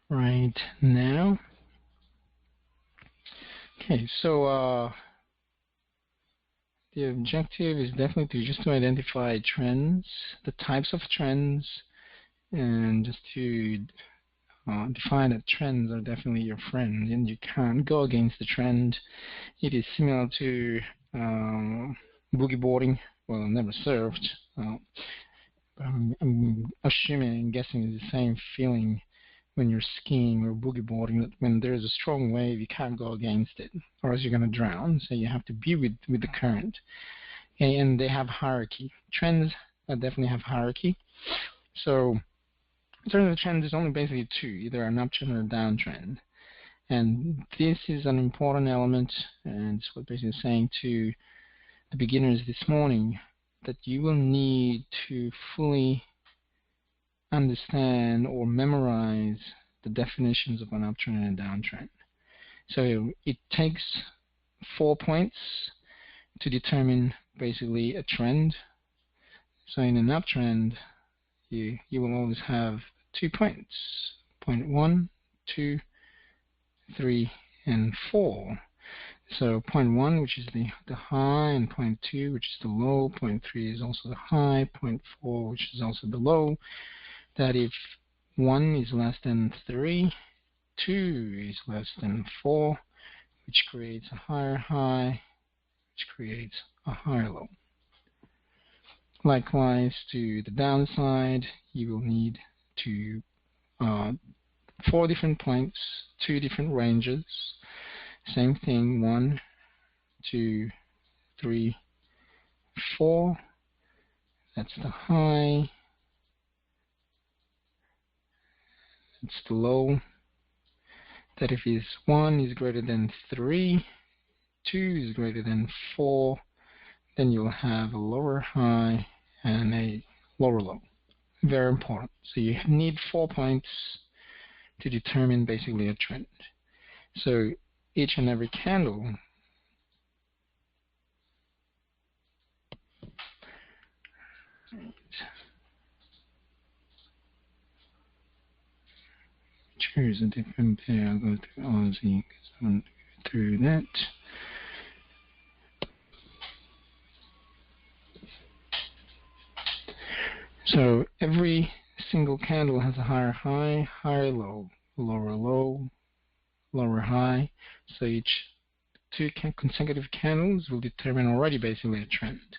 right now. Okay, so the objective is definitely just to identify trends, the types of trends, and just to define that trends are definitely your friend, and you can't go against the trend. It is similar to boogie boarding. Well, I've never surfed. But I'm assuming and guessing it's the same feeling when you're skiing or boogie boarding, that when there's a strong wave, you can't go against it, or else you're going to drown. So you have to be with the current. Okay, and they have hierarchy. Trends definitely have hierarchy. So in terms of trends, there's only basically two, either an uptrend or a downtrend. And this is an important element, and it's what basically saying to the beginners this morning, that you will need to fully understand or memorize the definitions of an uptrend and a downtrend. So it takes 4 points to determine basically a trend. So in an uptrend, you will always have 2 points, point 1, 2, 3, and 4. So point 1, which is the high, and point 2, which is the low, point 3 is also the high, point 4, which is also the low. That if 1 is less than 3, 2 is less than 4, which creates a higher high, which creates a higher low. Likewise, to the downside, you will need to 4 different points, 2 different ranges. Same thing, 1, 2, 3, 4. That's the high. It's the low. That if 1 is greater than 3, 2 is greater than 4, then you'll have a lower high and a lower low. Very important. So you need 4 points to determine basically a trend. So each and every candle choose a different pair. I'll go to Aussie because I want to go through that. So every single candle has a higher high, higher low, lower low, lower high. So each 2 consecutive candles will determine already basically a trend.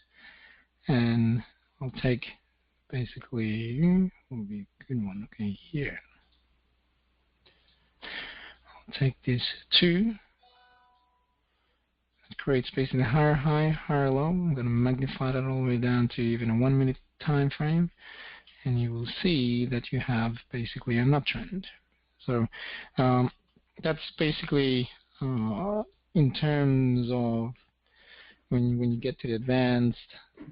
And I'll take basically, will be a good one, okay, here. I'll take this 2. It creates basically a higher high, higher low. I'm going to magnify that all the way down to even a 1 minute time frame. And you will see that you have basically an uptrend. So that's basically in terms of when you get to the advanced,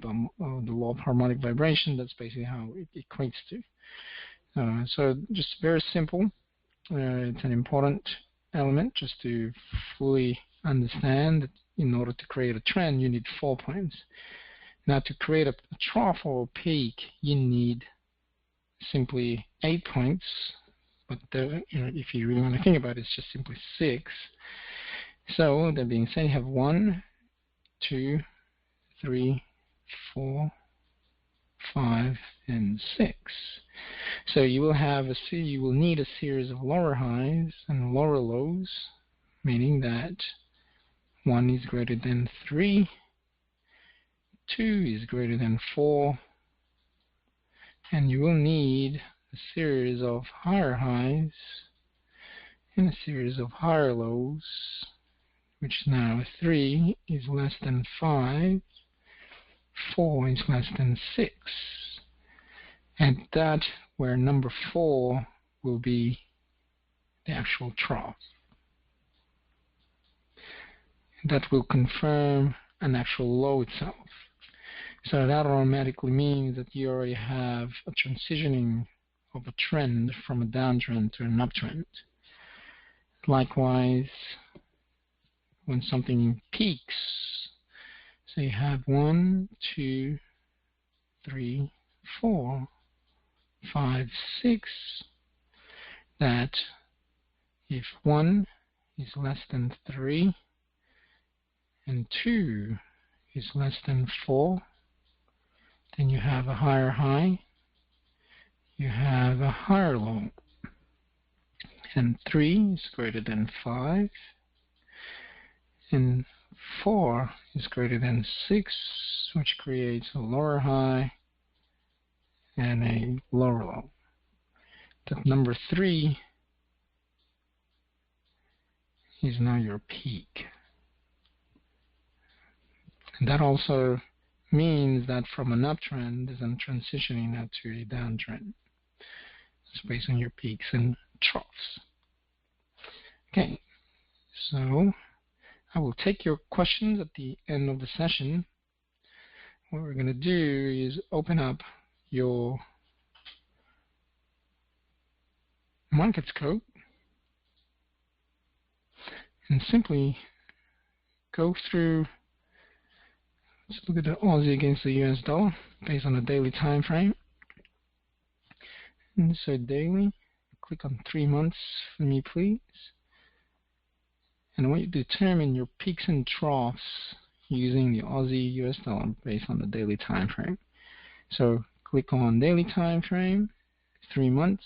the law of harmonic vibration, that's basically how it equates to. So just very simple. It's an important element just to fully understand that in order to create a trend, you need 4 points. Now to create a trough or a peak, you need simply 8 points. But if you really want to think about it, it's just simply 6. So that being said, you have 1, 2, 3, 4, 5, and 6. So you will need a series of lower highs and lower lows, meaning that 1 is greater than 3, 2 is greater than 4, and you will need a series of higher highs and a series of higher lows, which now 3 is less than 5, 4 is less than 6. And that where number 4 will be the actual trough. That will confirm an actual low itself. So that automatically means that you already have a transitioning of a trend from a downtrend to an uptrend. Likewise, when something peaks, so you have 1, 2, 3, 4, 5, 6, that If 1 is less than 3 and 2 is less than 4, then you have a higher high, you have a higher low. And 3 is greater than 5, and 4 is greater than 6, which creates a lower high and a lower low. That number 3 is now your peak. And that also means that from an uptrend is transitioning now to a downtrend. It's based on your peaks and troughs. Okay, so I will take your questions at the end of the session. What we're going to do is open up your MarketScope and simply go through. Let's look at the Aussie against the US dollar based on a daily time frame. And so daily, click on 3 months for me, please. And I want you to determine your peaks and troughs using the Aussie US dollar based on the daily time frame. So click on daily time frame, 3 months,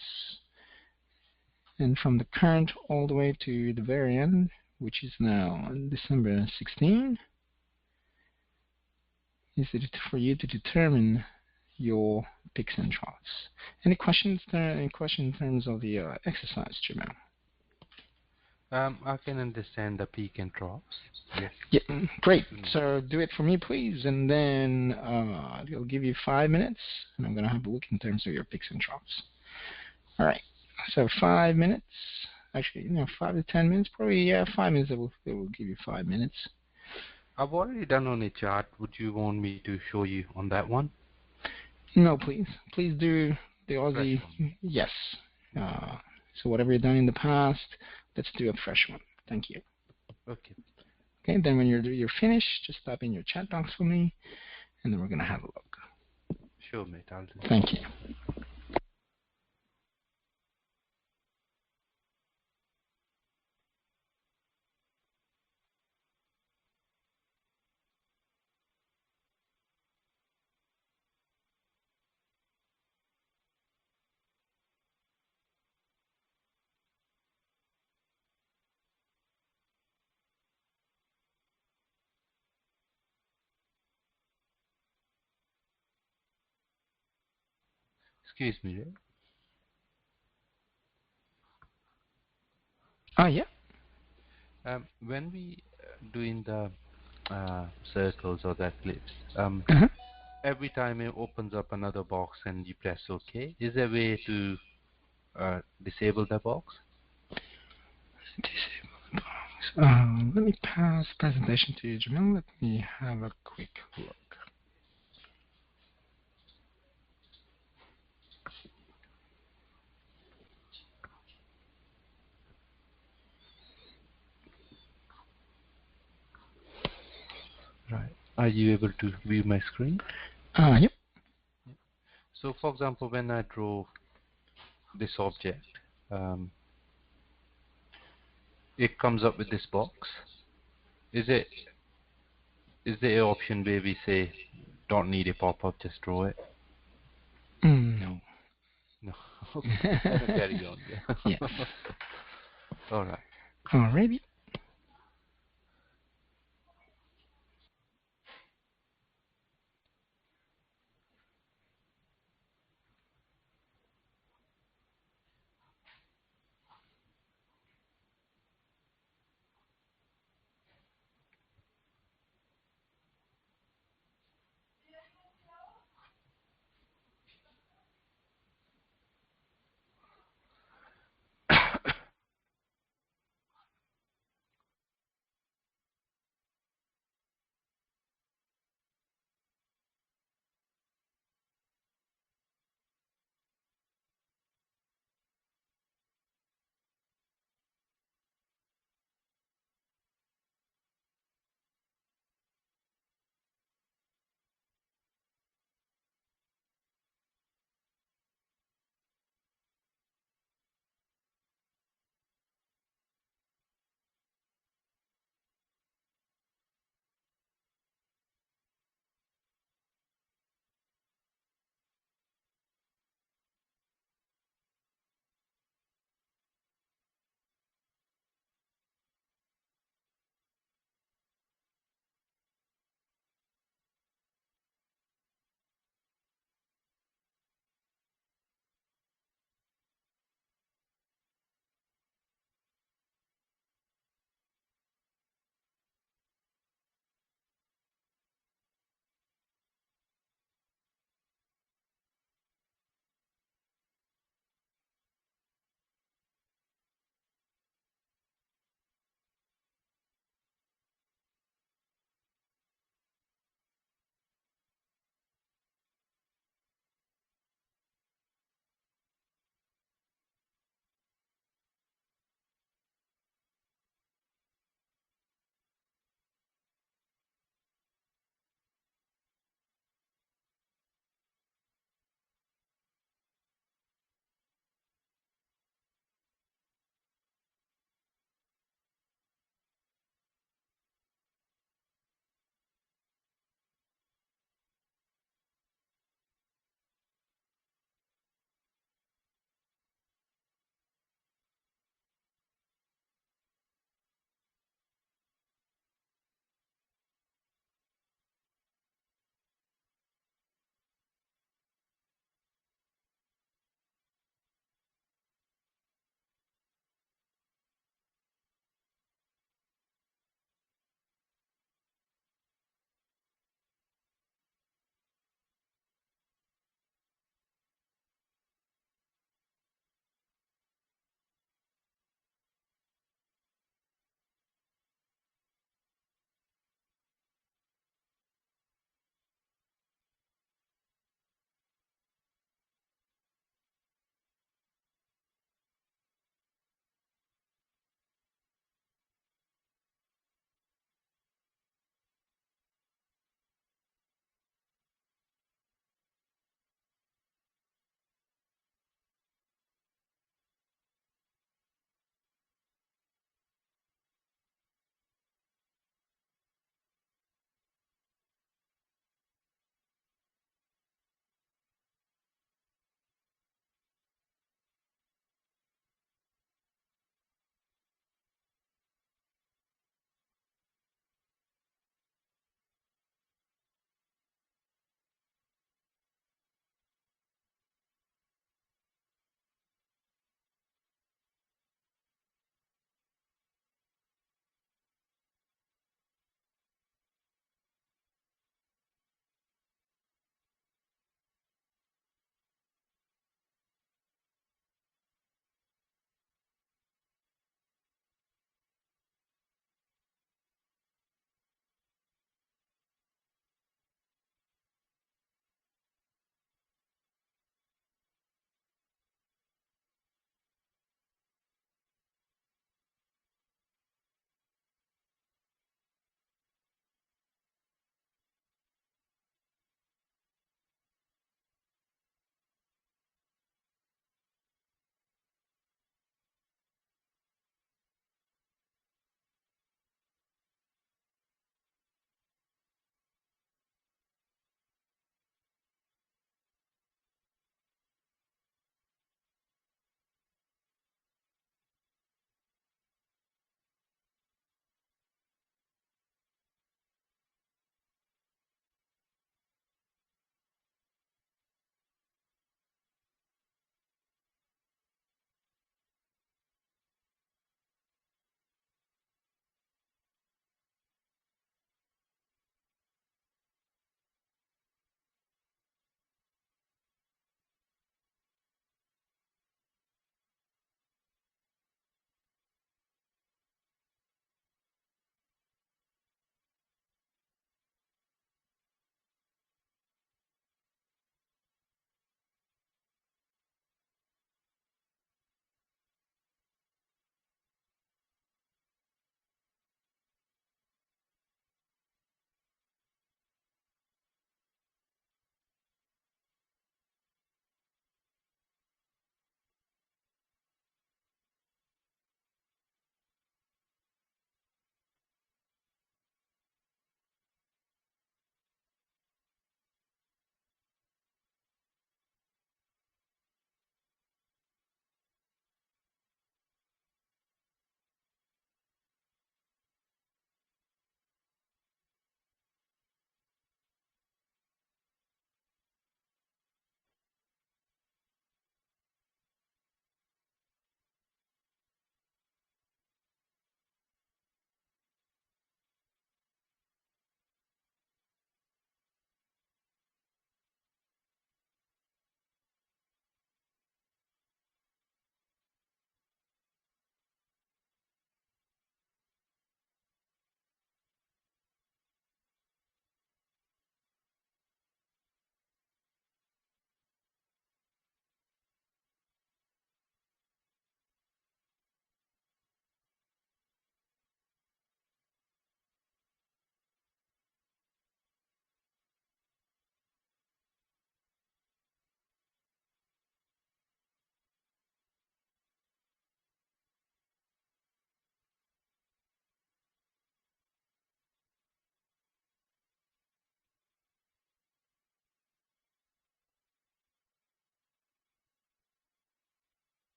and from the current all the way to the very end, which is now December 16, is it for you to determine your peaks and troughs. Any questions there? Any questions in terms of the exercise, Jamel? I can understand the peak and troughs. Yes. Yeah, great. So do it for me, please, and then I'll give you 5 minutes, and I'm going to have a look in terms of your peaks and troughs. All right. So 5 minutes. Actually, 5 to 10 minutes, probably. Yeah, 5 minutes. It will give you 5 minutes. I've already done on a chart. Would you want me to show you on that one? No, please. Please do the Aussie. Yes. So whatever you've done in the past, let's do a fresh one. Thank you. Okay. Okay. Then when you're finished, just type in your chat box for me, and then we're gonna have a look. Sure, mate. I'll do. Thank you. Excuse me. Yeah. When we doing the circles or the ellipse, every time it opens up another box and you press OK, is there a way to disable the box? Disable the box. Let me pass presentation to you, Jamil. Let me have a quick look. Right. Are you able to view my screen? Yep. So, for example, when I draw this object, it comes up with this box. Is there an option where we say, don't need a pop-up, just draw it? No. No. Okay. Carry on. Yeah. All right. Alrighty.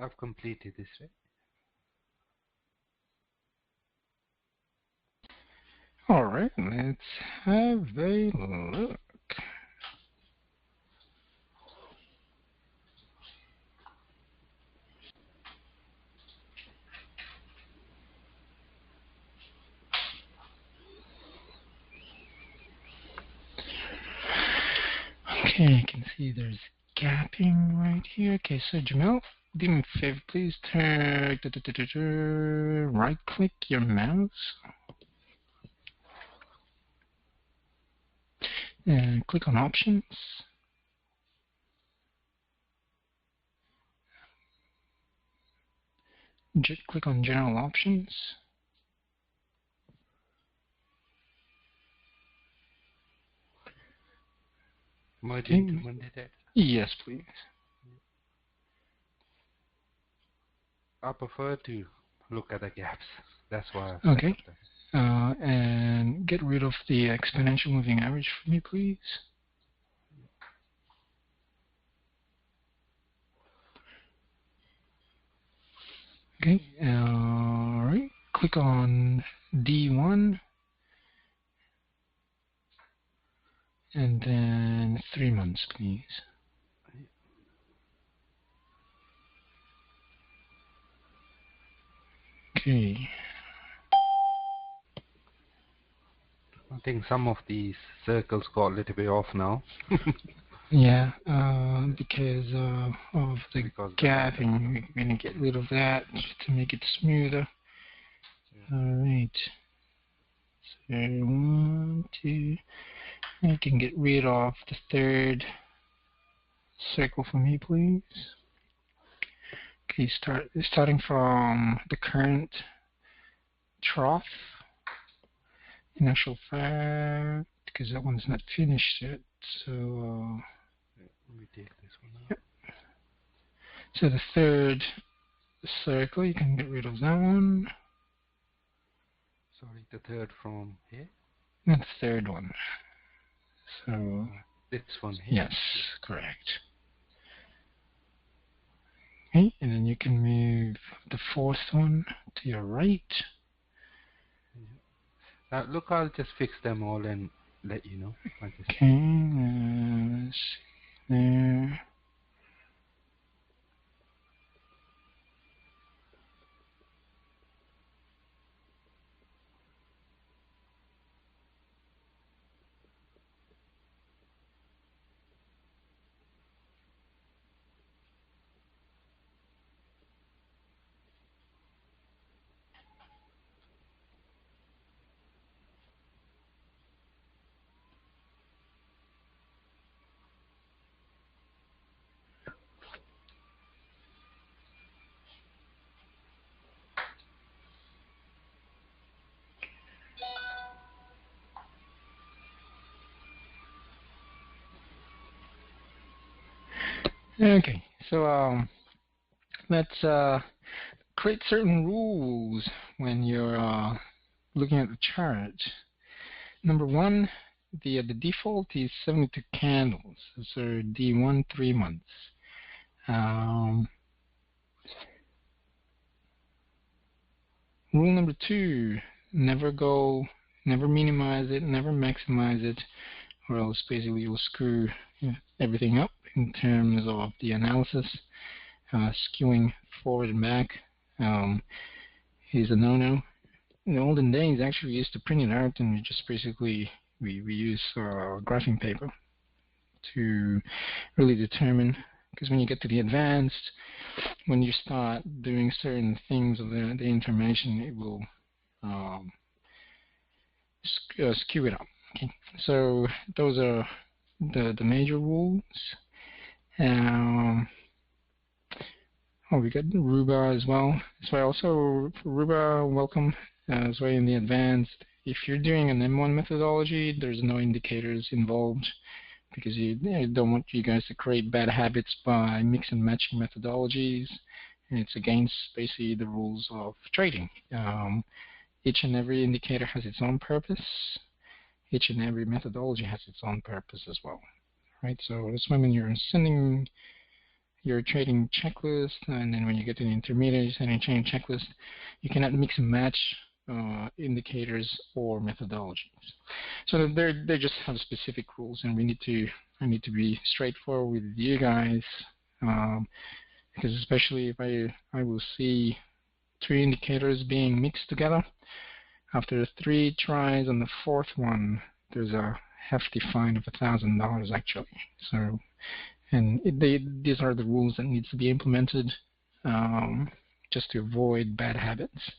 I've completed this, right? All right, let's have a look. Okay, I can see there's gapping right here. Okay, so Jamel, do me a favor, please right-click your mouse and click on Options. Click on General Options. Merge into Monday data. Yes, please. I prefer to look at the gaps. That's why I've Okay. set up that. And get rid of the exponential moving average for me, please. Okay, all right. Click on D1 and then 3 months, please. Okay. I think some of these circles got a little bit off now. Yeah, because of the gapping, we're going to get rid of that just to make it smoother. Yeah. All right. So 1, 2. I can get rid of the third circle for me, please. Okay, starting from the current trough. In actual fact, because that one's not finished yet, so let me take this one out. Yep. So the third circle, you can get rid of that one. Sorry, the third from here? Not the third one. So this one here? Yes, correct. Okay, and then you can move the fourth one to your right. Look, I'll just fix them all and let you know. Okay, let's see there. Okay, so let's create certain rules when you're looking at the chart. Number one, the default is 72 candles, so D1 3 months. Rule number two, never minimize it, never maximize it, or else basically you'll screw everything up in terms of the analysis. Skewing forward and back is a no-no. In the olden days, actually, we used to print it out and we just basically we use graphing paper to really determine, because when you get to the advanced, when you start doing certain things of the information, it will skew it up. Okay, so those are the major rules. Oh, we got Ruba as well. So also, Ruba, welcome as well in the advanced. If you're doing an M1 methodology, there's no indicators involved because you don't want you guys to create bad habits by mix and matching methodologies. And it's against basically the rules of trading. Each and every indicator has its own purpose. Each and every methodology has its own purpose as well. Right? So that's why when you're sending your trading checklist, and then when you get to the intermediaries and your trading checklist, you cannot mix and match indicators or methodologies. So they just have specific rules, and I need to be straightforward with you guys, because especially if I will see 3 indicators being mixed together, after 3 tries on the 4th one, there's a hefty fine of $1,000 actually. So, and these are the rules that needs to be implemented just to avoid bad habits.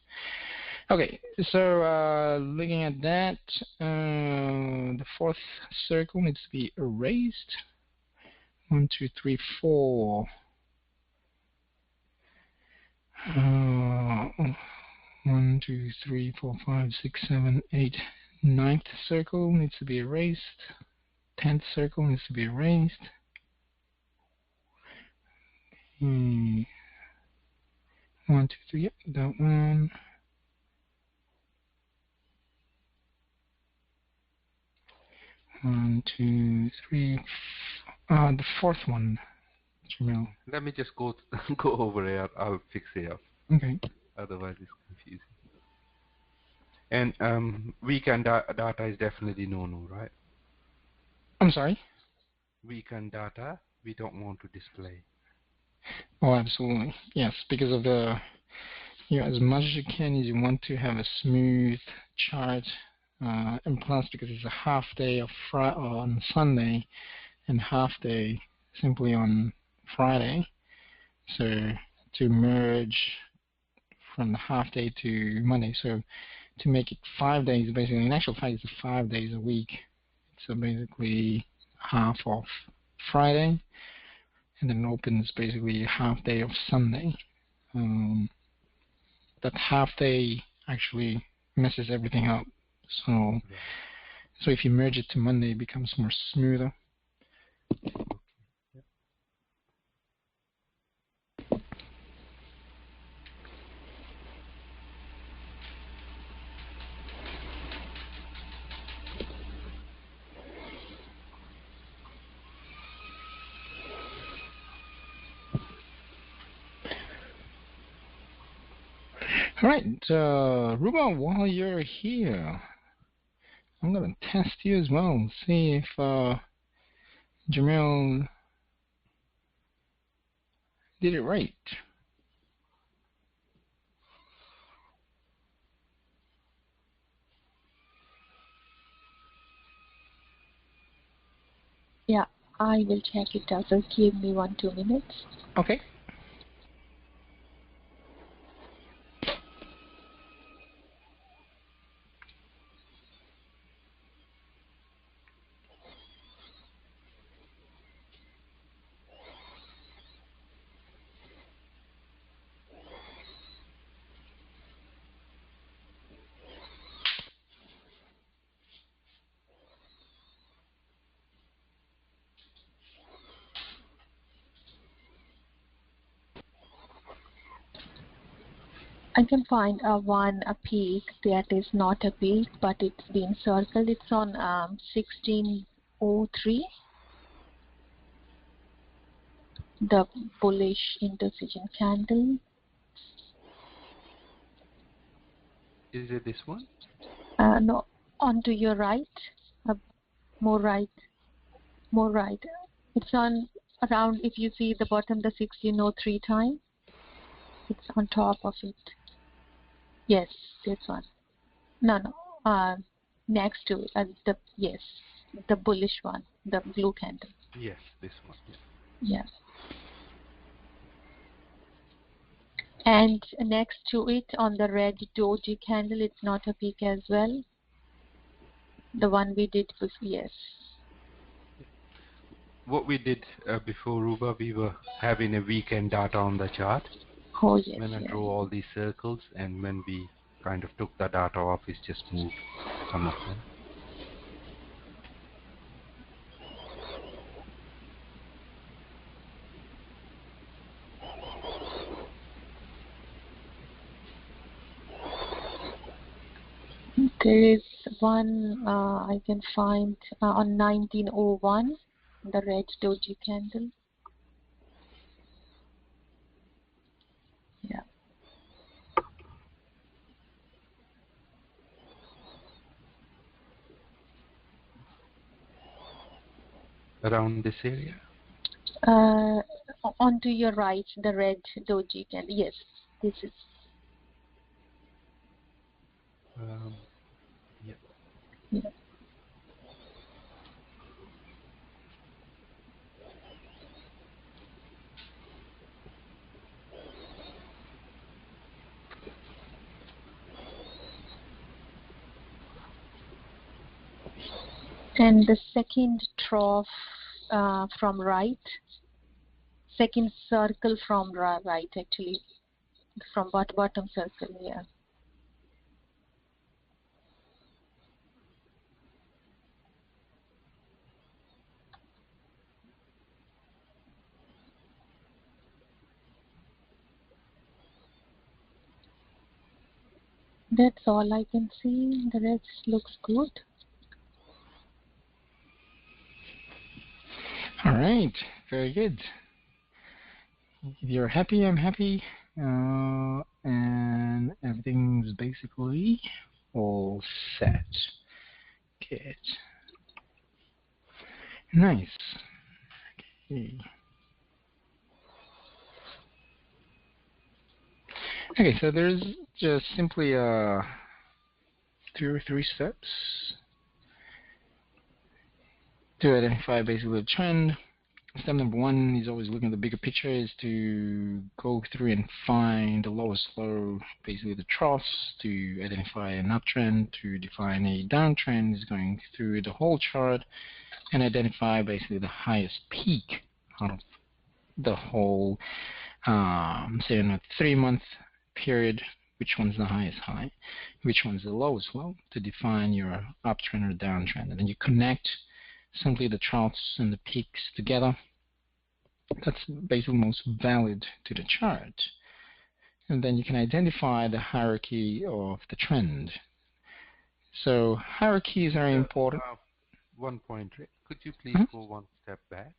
Okay, so looking at that, the 4th circle needs to be erased. 1, 2, 3, 4. 1, 2, 3, 4, 5, 6, 7, 8. 9th circle needs to be erased. 10th circle needs to be erased. 1, 2, 3, yep, that one. 1, 2, 3. The 4th one, Jamil. Let me just go over here. I'll fix it up. Okay. Otherwise, it's confusing. And weekend data is definitely no, right? I'm sorry? Weekend data, we don't want to display. Oh, absolutely. Yes, because of the, as much as you can, you want to have a smooth chart, and plus because it's a half day on Sunday and half day simply on Friday, so to merge from the half day to Monday, so to make it 5 days, basically, in actual fact, it's 5 days a week. So basically half of Friday, and then opens basically a half day of Sunday. That half day actually messes everything up. So if you merge it to Monday, it becomes more smoother. All right, Ruba, while you're here, I'm going to test you as well, see if Jamil did it right. Yeah, I will check it out. So give me 1-2 minutes. Okay. I can find a peak that is not a peak, but it's been circled. It's on 1603. The bullish indecision candle. Is it this one? No, on to your right. More right. More right. It's on around, if you see the bottom, the 1603 time. It's on top of it. Yes, this one. No. Next to it. Yes, the bullish one, the blue candle. Yes, this one. Yes. And next to it, on the red doji candle, it's not a peak as well. The one we did before, yes. What we did before, Ruba, we were having a weekend data on the chart. Oh, yes. When I yes. drew all these circles, and when we kind of took the data off, it's just moved some of them. There is one I can find on 1901, the red doji candle. around this area? Onto your right, the red doji candle. Yes, this is. Yeah. Yeah. And the second trough from right, second circle from right actually, from bottom circle, yeah. That's all I can see. The rest looks good. All right, very good. If you're happy, I'm happy. And everything's basically all set. Good. Nice. Okay. Okay, so there's just simply 2 or 3 steps to identify basically a trend. Step number 1 is always looking at the bigger picture, is to go through and find the lowest low, basically the troughs, to identify an uptrend, to define a downtrend, is going through the whole chart and identify basically the highest peak out of the whole, say in a 3-month period, which one's the highest high, which one's the lowest low, to define your uptrend or downtrend. And then you connect simply the troughs and the peaks together. That's basically most valid to the chart. And then you can identify the hierarchy of the trend. So hierarchies are important. One point, Rick. Could you please go one step back?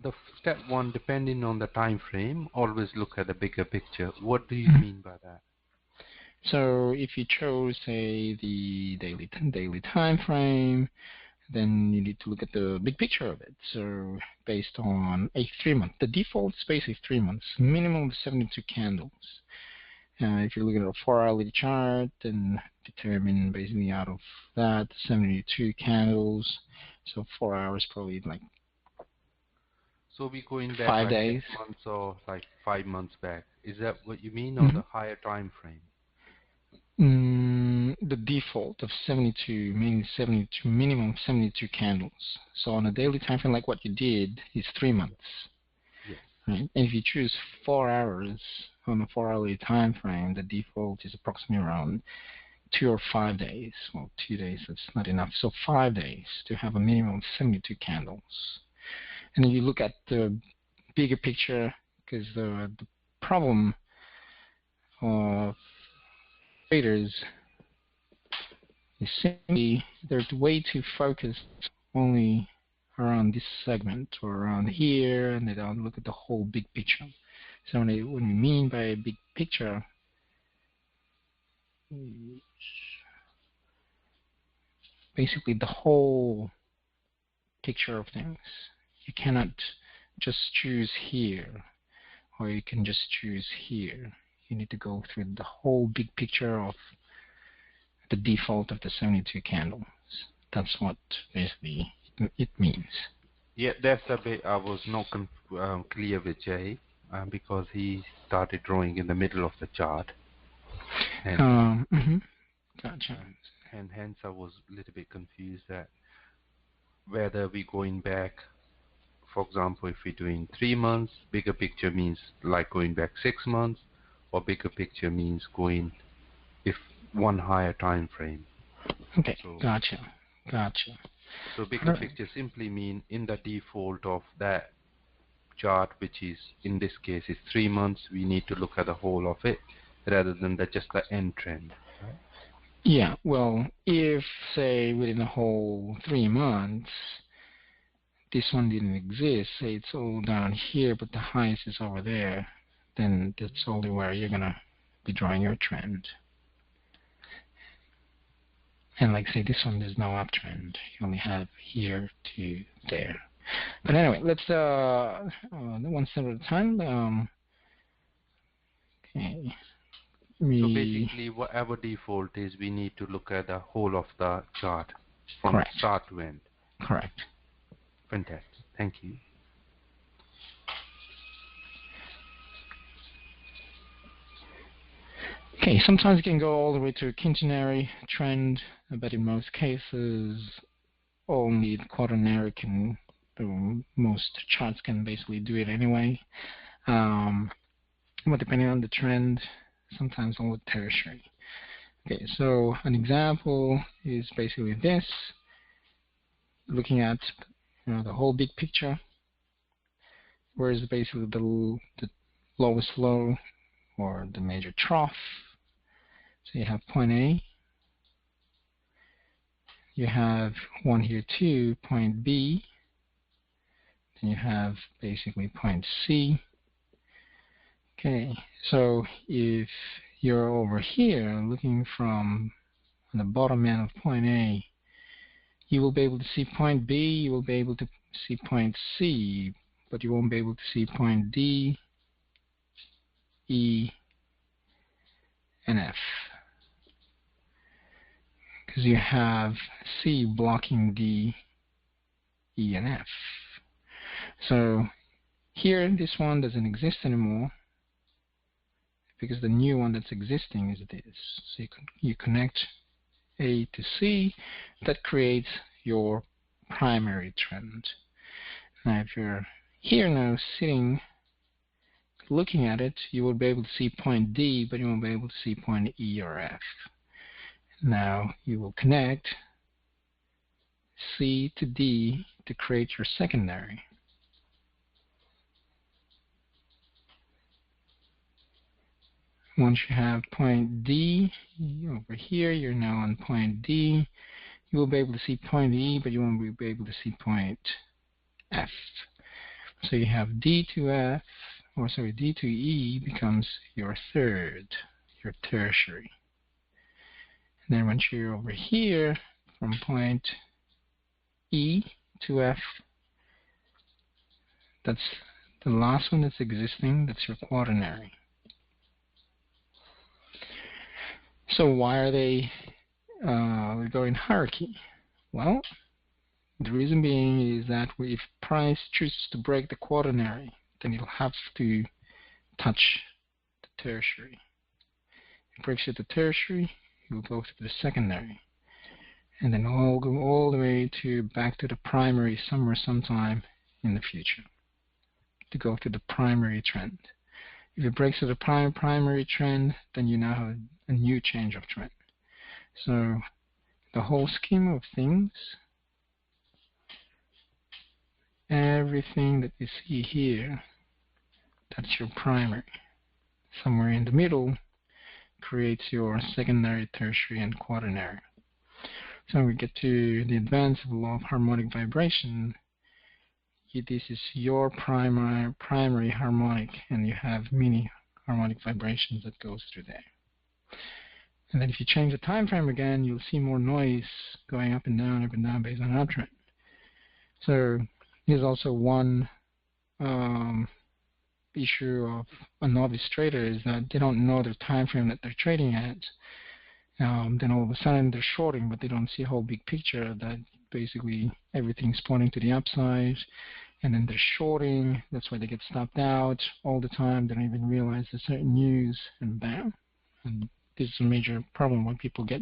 The step 1, depending on the time frame, always look at the bigger picture. What do you mean by that? So if you chose, say, the daily time frame, then you need to look at the big picture of it. So based on a 3-month, the default is basically 3 months, minimum of 72 candles. If you're looking at a 4-hourly chart, then determine basically out of that 72 candles. So 4 hours, probably like. So we going back 5 like days. 6 months or like 5 months back. Is that what you mean, or the higher time frame? The default of 72, meaning 72, minimum 72 candles. So on a daily time frame, like what you did, is 3 months. Yes. Right? And if you choose 4 hours on a 4-hourly time frame, the default is approximately around 2 or 5 days. Well, 2 days, that's not enough. So 5 days to have a minimum of 72 candles. And then you look at the bigger picture, because the problem of traders is simply they're way too focused only around this segment or around here, and they don't look at the whole big picture. So when we mean by a big picture, basically the whole picture of things. You cannot just choose here, or you can just choose here. You need to go through the whole big picture of the default of the 72 candles. That's what basically it means. Yeah, that's a bit I was not clear with Jay, because he started drawing in the middle of the chart. And, Gotcha. And hence I was a little bit confused that whether we're going back, for example, if we're doing 3 months, bigger picture means like going back 6 months, or bigger picture means going if one higher time frame. Okay, so, gotcha. So bigger picture simply mean in the default of that chart, which is in this case is 3 months, we need to look at the whole of it rather than just the end trend. Right? Yeah, well, if say within the whole 3 months this one didn't exist, say it's all down here but the highest is over there, then that's only where you're gonna be drawing your trend. And like say this one, there's no uptrend. You only have here to there. But anyway, let's one step at a time. Okay. So basically, whatever default is, we need to look at the whole of the chart from Correct. start to end. Correct. Fantastic. Thank you. Okay, sometimes you can go all the way to a quaternary trend, but in most cases, only the quaternary can, most charts can basically do it anyway. But depending on the trend, sometimes only tertiary. Okay, so an example is basically this, looking at the whole big picture, where is basically the lowest low or the major trough. So you have point A, you have one here too, point B, then you have basically point C. Okay, so if you're over here looking from the bottom end of point A, you will be able to see point B, you will be able to see point C, but you won't be able to see point D, E, and F, because you have C blocking D, E, and F. So here, this one doesn't exist anymore, because the new one that's existing is this. So you connect A to C, that creates your primary trend. Now if you're here now sitting looking at it, you will be able to see point D, but you won't be able to see point E or F. Now you will connect C to D to create your secondary. Once you have point D over here, you're now on point D. You will be able to see point E, but you won't be able to see point F. So you have D to F, or sorry, D to E becomes your third, your tertiary. And then once you're over here, from point E to F, that's the last one that's existing, that's your quaternary. So why are they going hierarchy? Well, the reason being is that if price chooses to break the quaternary, then it'll have to touch the tertiary. If it breaks it to tertiary, it will go to the secondary, and then all go all the way to back to the primary somewhere sometime in the future to go to the primary trend. If it breaks to the primary trend, then you now have a new change of trend. So the whole scheme of things, everything that you see here, that's your primary. Somewhere in the middle creates your secondary, tertiary, and quaternary. So when we get to the advanced law of harmonic vibration, this is your primary harmonic, and you have many harmonic vibrations that goes through there. And then if you change the time frame again, you'll see more noise going up and down based on an uptrend. So here's also one issue of a novice trader, is that they don't know their time frame that they're trading at. Then all of a sudden they're shorting, but they don't see a whole big picture that basically everything's pointing to the upside, and then they're shorting. That's why they get stopped out all the time. They don't even realize there's certain news, and bam. And this is a major problem when people get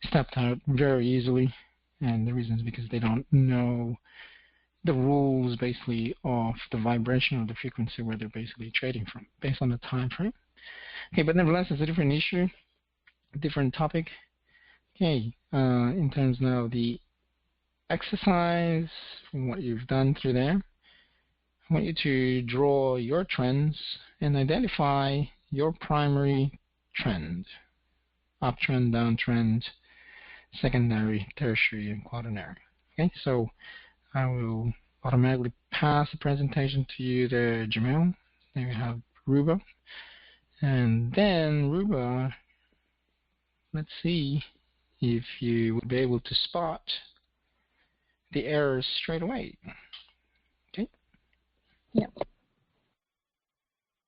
stopped out very easily, and the reason is because they don't know the rules basically of the vibration of the frequency where they're basically trading from based on the time frame. Okay, but nevertheless, it's a different issue, a different topic. Okay, in terms now of the exercise, from what you've done through there, I want you to draw your trends and identify your primary trend, uptrend, downtrend, secondary, tertiary, and quaternary. Okay, so I will automatically pass the presentation to you there, Jamil. Then we have Ruba, and then Ruba, let's see if you would be able to spot the errors straight away. Okay? Yeah.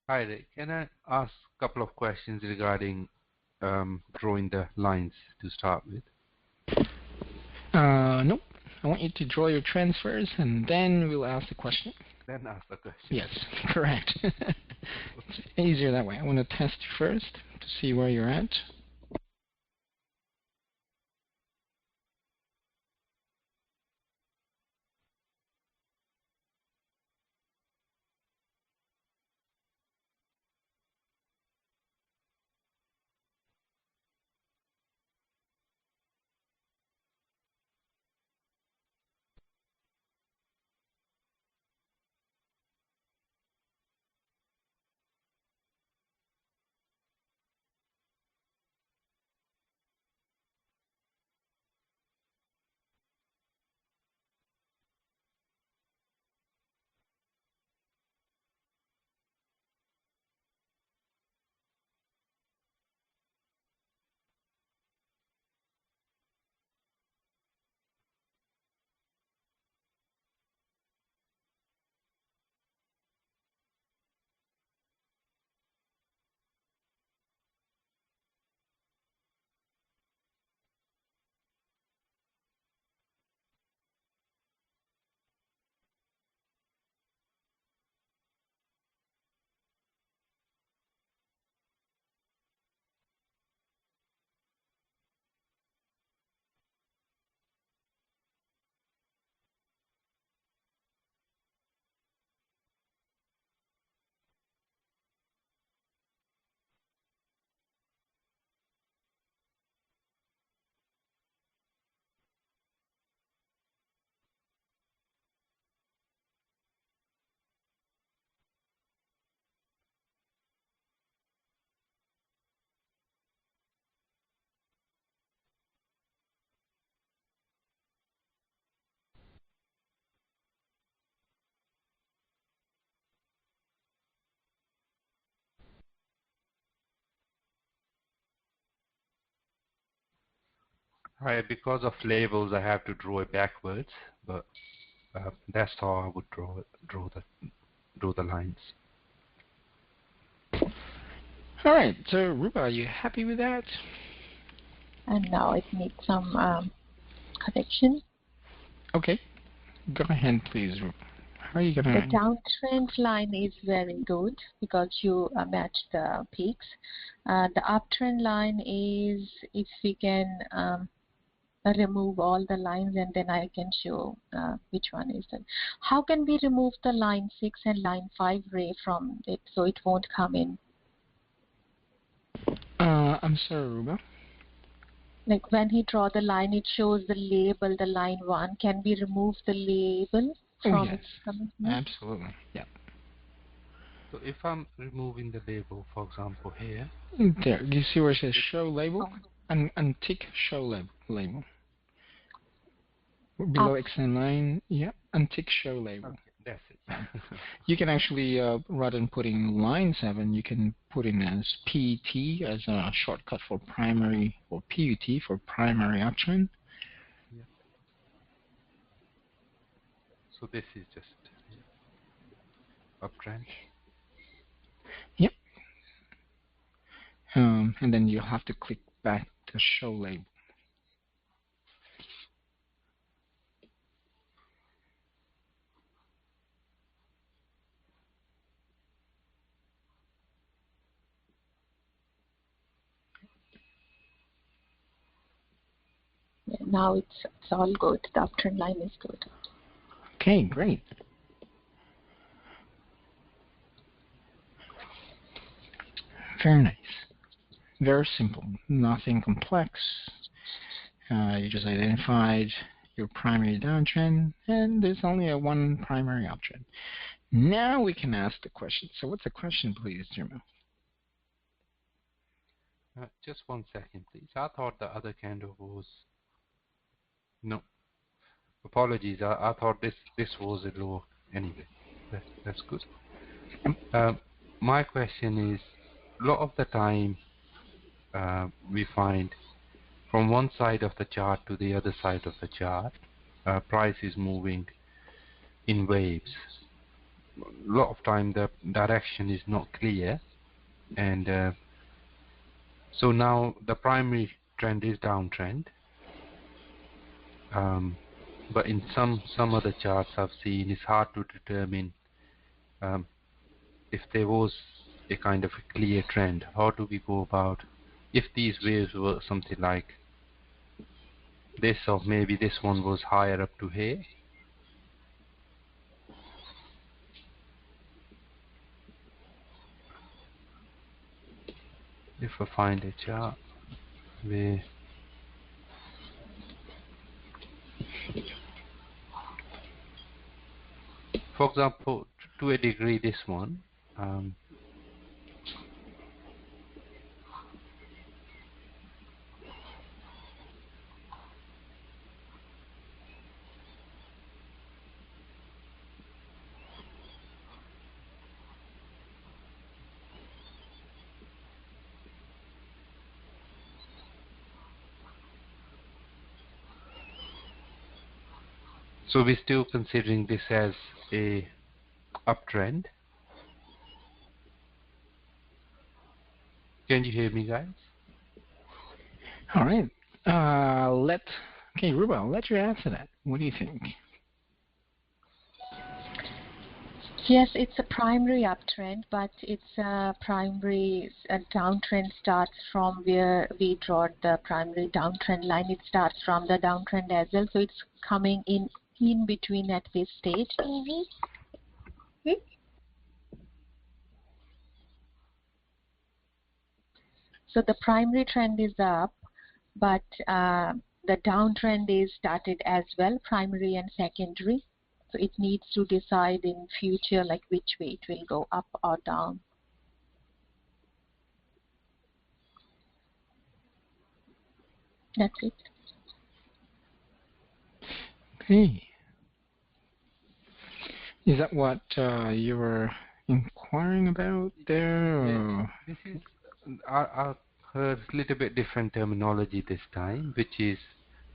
Hi, Ray. Can I ask a couple of questions regarding drawing the lines to start with? Nope. I want you to draw your trends first, and then we'll ask the question. Then ask the question. Yes, correct. It's easier that way. I want to test first to see where you're at. Right, because of labels, I have to draw it backwards, but that's how I would draw the lines. All right, so Ruba, are you happy with that? And now it needs some correction. Okay, go ahead, please, Ruba. How are you The gonna? downtrend line is very good because you match the peaks. The uptrend line is if we can remove all the lines, and then I can show which one is it. How can we remove the line 6 and line 5 ray from it so it won't come in? I'm sorry, Ruba. Like when he draw the line, it shows the label, the line 1. Can we remove the label from yes, its coming? absolutely, yeah. So if I'm removing the label, for example, here. There, you see where it says show label? Untick show label. Below XN line, yeah, untick show label. Okay, that's it. You can actually, rather than putting line 7, you can put in as PET as a shortcut for primary, or PUT for primary uptrend. Yeah. So this is just uptrend. Yep. And then you'll have to click back to show label. Yeah, now it's all good. The uptrend line is good. Okay, great. Very nice. Very simple. Nothing complex. You just identified your primary downtrend, and there's only one primary uptrend. Now we can ask the question. So what's the question, please, Jimmy? Just 1 second, please. I thought the other candle was... No. Apologies. I thought this was a low anyway. That's good. My question is, a lot of the time we find from one side of the chart to the other side of the chart, price is moving in waves. A lot of time the direction is not clear, and so now the primary trend is downtrend. But in some other charts I've seen, it's hard to determine if there was a kind of a clear trend. How do we go about if these waves were something like this, or maybe this one was higher up to here? If I find a chart where for example, to a degree this one, so we're still considering this as a uptrend. Can you hear me, guys? All right. Okay, Ruba, I'll let you answer that. What do you think? Yes, it's a primary uptrend, but it's a downtrend starts from where we draw the primary downtrend line. It starts from the downtrend as well, so it's coming in between at this stage. So the primary trend is up, but the downtrend is started as well, primary and secondary. So it needs to decide in future like which way it will go, up or down. That's it. Okay. Is that what you were inquiring about there? Or? This is I heard a little bit different terminology this time, which is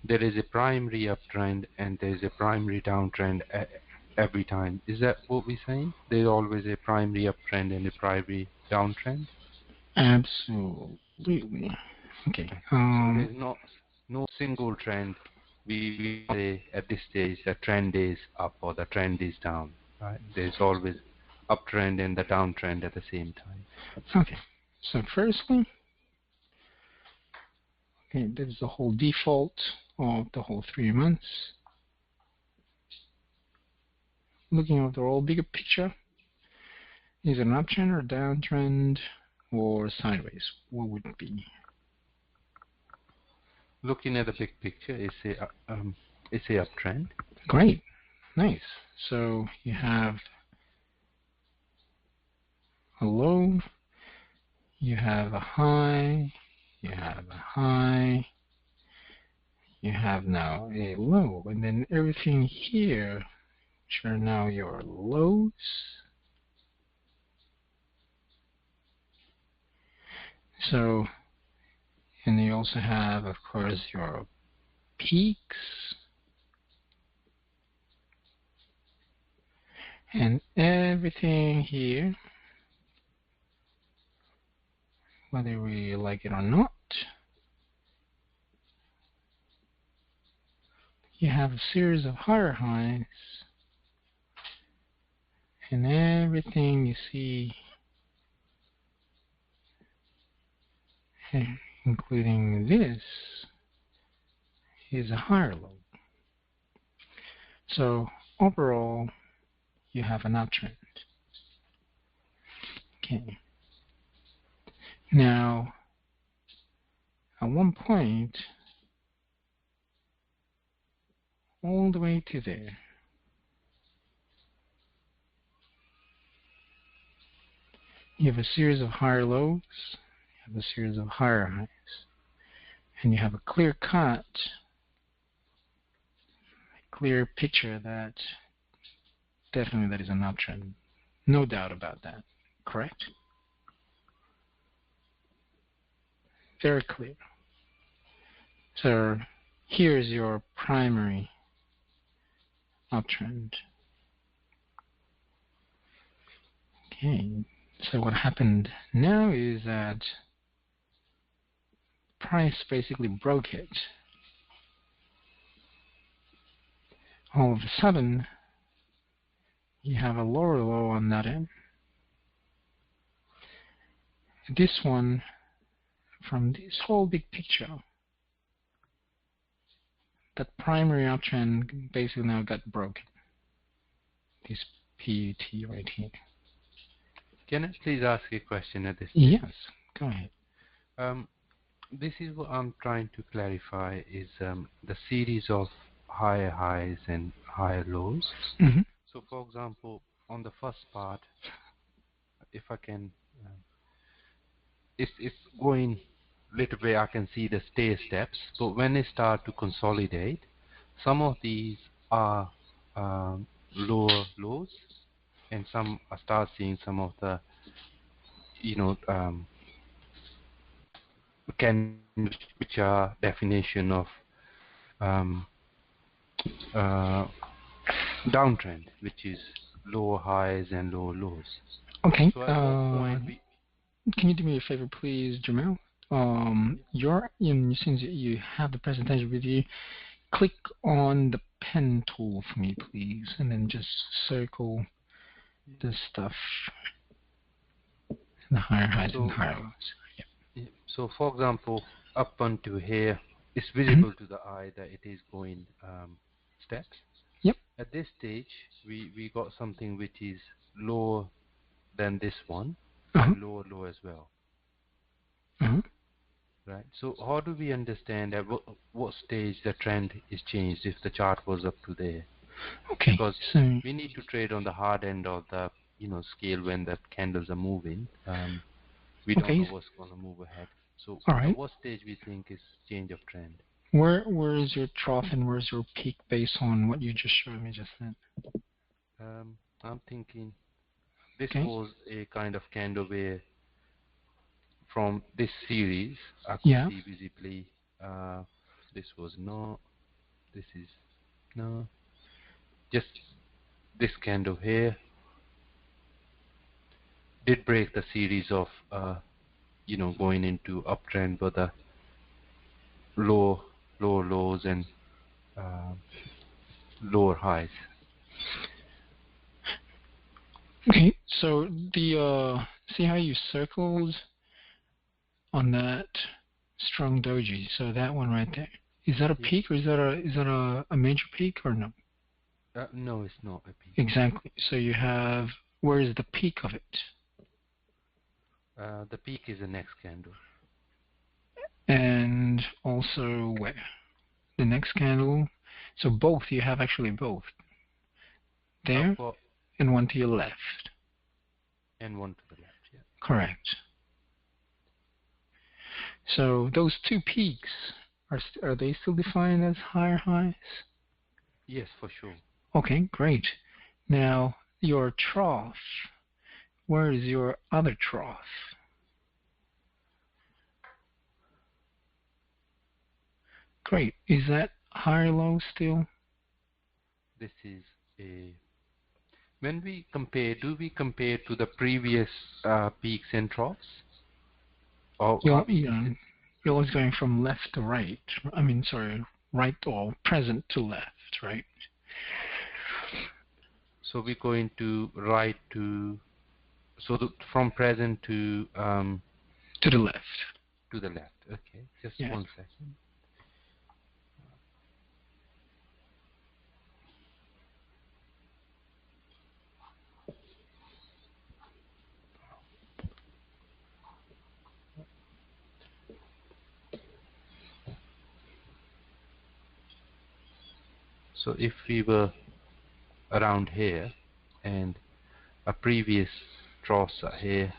there is a primary uptrend and there is a primary downtrend every time. Is that what we're saying? There's always a primary uptrend and a primary downtrend? Absolutely. Okay. So there's no single trend. We say at this stage the trend is up or the trend is down. Right? There's always uptrend and the downtrend at the same time. Okay. So firstly, okay, this is the whole default of the whole 3 months. Looking at the whole bigger picture, is it an uptrend or downtrend or sideways? What would it be? Looking at the big picture, it's a uptrend. Great, nice. So you have a low, you have a high, you have a high, you have now a low, and then everything here, which are now your lows. So, and you also have, of course, your peaks, and everything here, whether we like it or not, you have a series of higher highs, and everything you see, including this, is a higher low. So overall, you have an uptrend. Okay. Now, at one point, all the way to there, you have a series of higher lows, you have a series of higher highs, and you have a clear cut, a clear picture that definitely that is an uptrend. No doubt about that. Correct? Very clear. So here's your primary uptrend. Okay, so what happened now is that price basically broke it. All of a sudden, you have a lower low on that end. This one, from this whole big picture, that primary uptrend basically now got broken. This PUT right here. Can I please ask a question at this stage? Yes, go ahead. This is what I'm trying to clarify is the series of higher highs and higher lows. Mm-hmm. So for example, on the first part, if I can, it's going little bit, I can see the stair steps, but when they start to consolidate, some of these are lower lows, and some I start seeing some of the, which are definition of downtrend, which is lower highs and lower lows. Okay. So at what point can you do me a favor, please, Jamel? Since you have the presentation with you, click on the pen tool for me, please, and then just circle the stuff, the higher highs and higher lows. Yeah. So, for example, up until here, it's visible to the eye that it is going steps. Yep. At this stage, we got something which is lower than this one, and lower low as well. Right. So how do we understand at what stage the trend is changed if the chart was up to there? Okay. Because so we need to trade on the hard end of the scale when the candles are moving. We don't know what's going to move ahead. So at what stage we think is change of trend? Where is your trough and where's your peak based on what you just showed me just then? I'm thinking this was a kind of candle where from this series I could see visibly this was no, this is no, just this candle here did break the series of going into uptrend, but the lower lows and lower highs. Okay, so the see how you circled on that strong doji? So that one right there. Is that a peak or is that a major peak or no? No, it's not a peak. Exactly. So you have, where is the peak of it? The peak is the next candle. And also where? The next candle. So both, you have actually both. There and one to your left. And one to the left, yeah. Correct. So those two peaks, are they still defined as higher highs? Yes, for sure. Okay, great. Now, your trough, where is your other trough? Great. Is that higher low still? This is a... When we compare, do we compare to the previous peaks and troughs? Or you're always going from left to right. I mean, sorry, right or present to left, right? So we're going to right to... So from present to the left. To the left. Okay, just 1 second. So if we were around here and a previous troughs are here,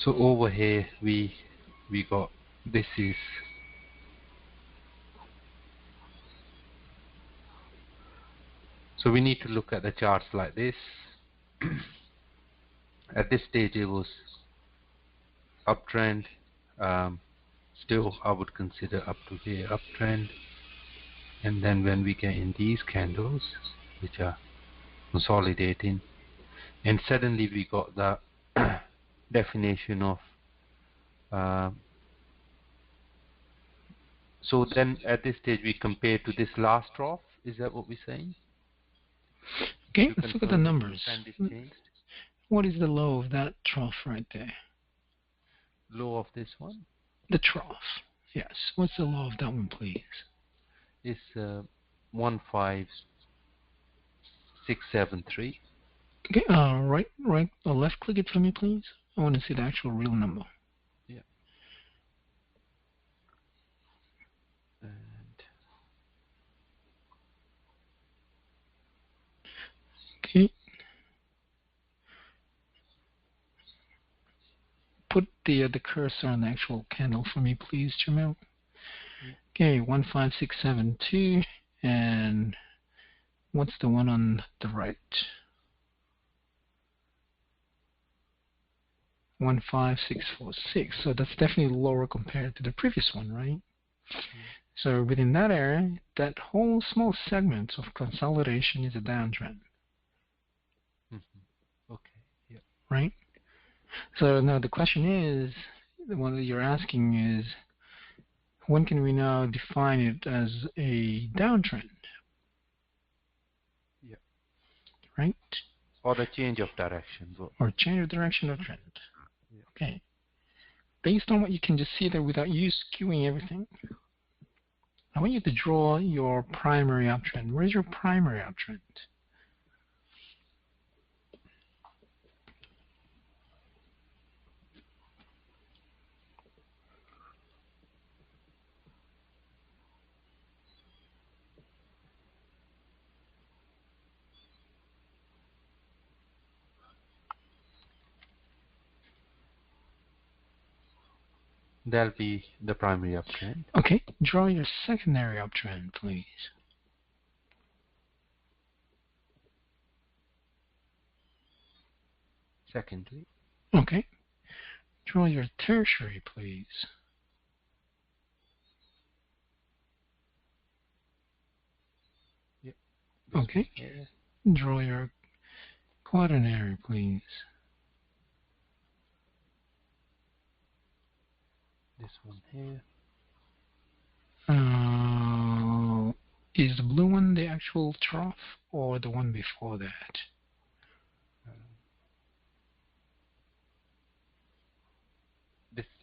So over here we got, this is so we need to look at the charts like this. At this stage it was uptrend. Still I would consider up to here uptrend, and then when we get in these candles which are consolidating, and suddenly we got the definition of so then at this stage we compare to this last trough. Is that what we're saying? Okay, let's look at the numbers. Trend is changed. What is the low of that trough right there? Low of this one? The trough, yes. What's the low of that one, please? It's 15673. Okay, right, left click it for me, please. I want to see the actual real number. Yeah. And okay. Put the cursor on the actual candle for me, please, Jamil. Okay, 15672, and what's the one on the right? 15646. So that's definitely lower compared to the previous one, right? So within that area, that whole small segment of consolidation is a downtrend. Okay. Yeah. Right? So now the question is, the one that you're asking is, when can we now define it as a downtrend? Yeah. Right? Or the change of direction. Or change of direction of trend. Yeah. Okay. Based on what you can just see there without you skewing everything, I want you to draw your primary uptrend. Where's your primary uptrend? That'll be the primary uptrend. Okay, draw your secondary uptrend, please. Secondary. Okay. Draw your tertiary, please. Yep. Okay. Draw your quaternary, please. This one here. Is the blue one the actual trough or the one before that?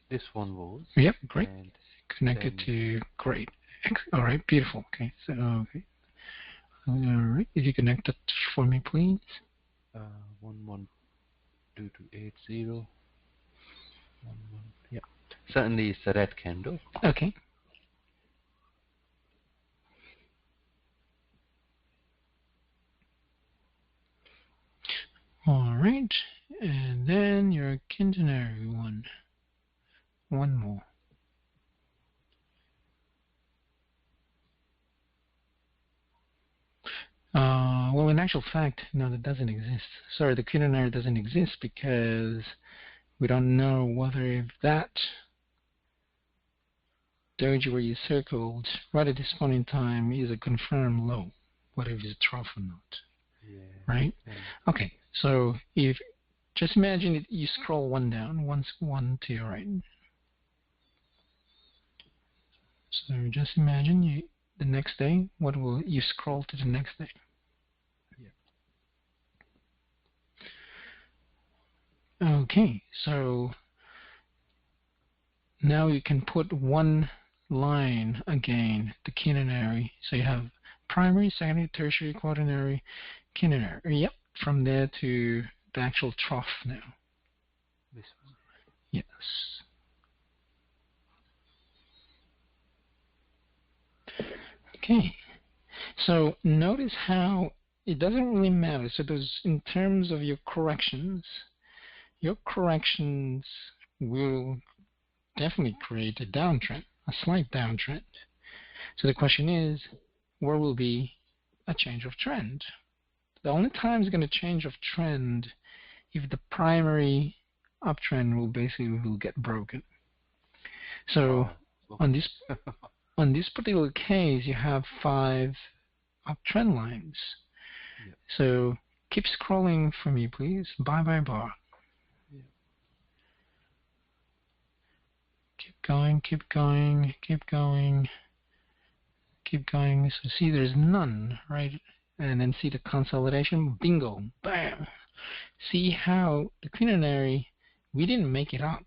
This one was. Yep, great. And connected to great. All right, beautiful. Okay, so okay. All right, if you connect that for me, please. 112280. Yeah. Certainly it's a red candle. Okay. All right, and then your quaternary one. One more. Well, in actual fact, no, that doesn't exist. Sorry, the quaternary doesn't exist because we don't know whether if that doji where you circled right at this point in time is a confirmed low, whether it's a trough or not. Yeah. Right? Yeah. Okay, so if just imagine it, you scroll one down, one to your right. So just imagine the next day, what will you scroll to the next day? Yeah. Okay, so now you can put one line again, the quaternary. So you have primary, secondary, tertiary, quaternary, quaternary. Yep, from there to the actual trough now. This one. Yes. Okay, so notice how it doesn't really matter. So there's, in terms of your corrections will definitely create a downtrend, a slight downtrend. So the question is, where will be a change of trend? The only time it's going to change of trend if the primary uptrend will get broken. So on this particular case, you have 5 uptrend lines. Yep. So keep scrolling for me, please, bar by bar. Yep. Keep going, keep going, keep going, keep going. So see, there's none, right? And then see the consolidation, bingo, bam. See how the quinernary, we didn't make it up.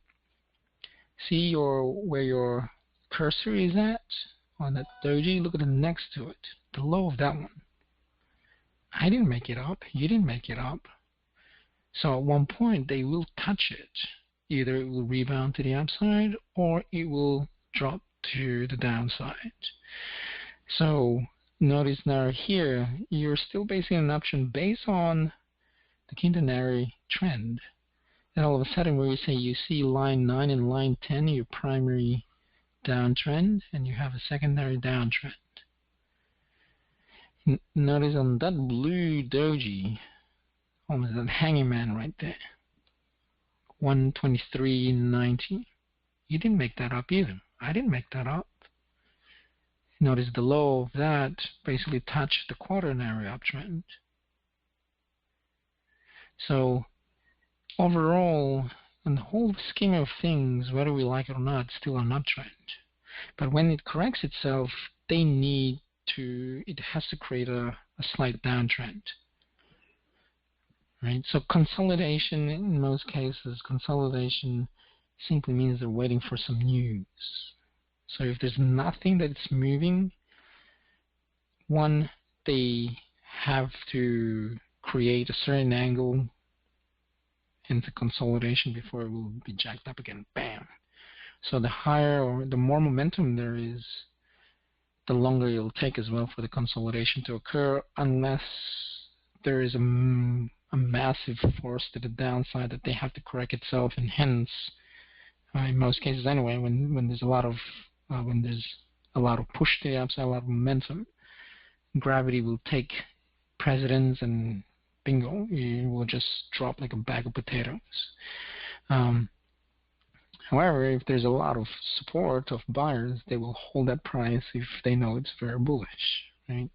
See where your cursor is at on that doji. Look at the next to it, the low of that one. I didn't make it up. You didn't make it up. So at one point they will touch it. Either it will rebound to the upside or it will drop to the downside. So notice now here you're still basing an option based on the quinernary trend. And all of a sudden where you say you see line 9 and line 10, your primary downtrend, and you have a secondary downtrend. Notice on that blue doji, almost that hanging man right there, 123.90. You didn't make that up either. I didn't make that up. Notice the low of that basically touched the quaternary uptrend. So overall, in the whole scheme of things, whether we like it or not, it's still an uptrend. But when it corrects itself, it has to create a slight downtrend. Right? So consolidation, in most cases, consolidation simply means they're waiting for some news. So if there's nothing that's moving, one, they have to create a certain angle into consolidation before it will be jacked up again. Bam! So the higher or the more momentum there is, the longer it'll take as well for the consolidation to occur, unless there is a massive force to the downside that they have to correct itself, and hence, in most cases anyway, when there's a lot of push to the upside, a lot of momentum, gravity will take precedence and bingo, you will just drop like a bag of potatoes. However, if there's a lot of support of buyers, they will hold that price if they know it's very bullish, right?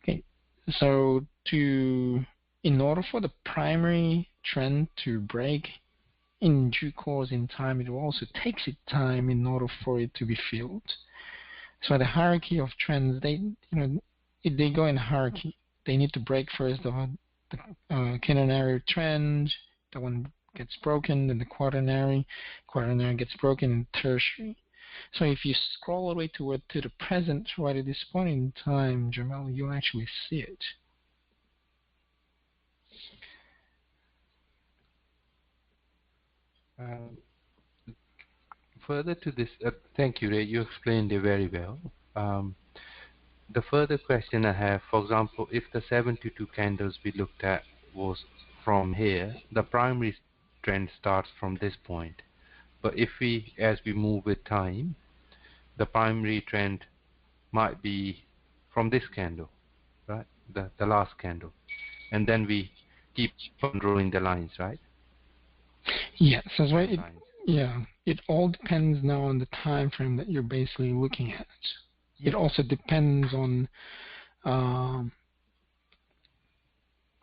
Okay, so in order for the primary trend to break in due course in time, it also takes its time in order for it to be filled. So the hierarchy of trends, they go in hierarchy. They need to break first the quaternary trend. The one gets broken, then the quaternary gets broken, and tertiary. So if you scroll all the way to the present, right at this point in time, Jamal, you'll actually see it. Further to this, thank you, Ray. You explained it very well. The further question I have, for example, if the 72 candles we looked at was from here, the primary trend starts from this point. But if as we move with time, the primary trend might be from this candle, right? The last candle. And then we keep on drawing the lines, right? Yes, that's right. It all depends now on the time frame that you're basically looking at. It also depends on,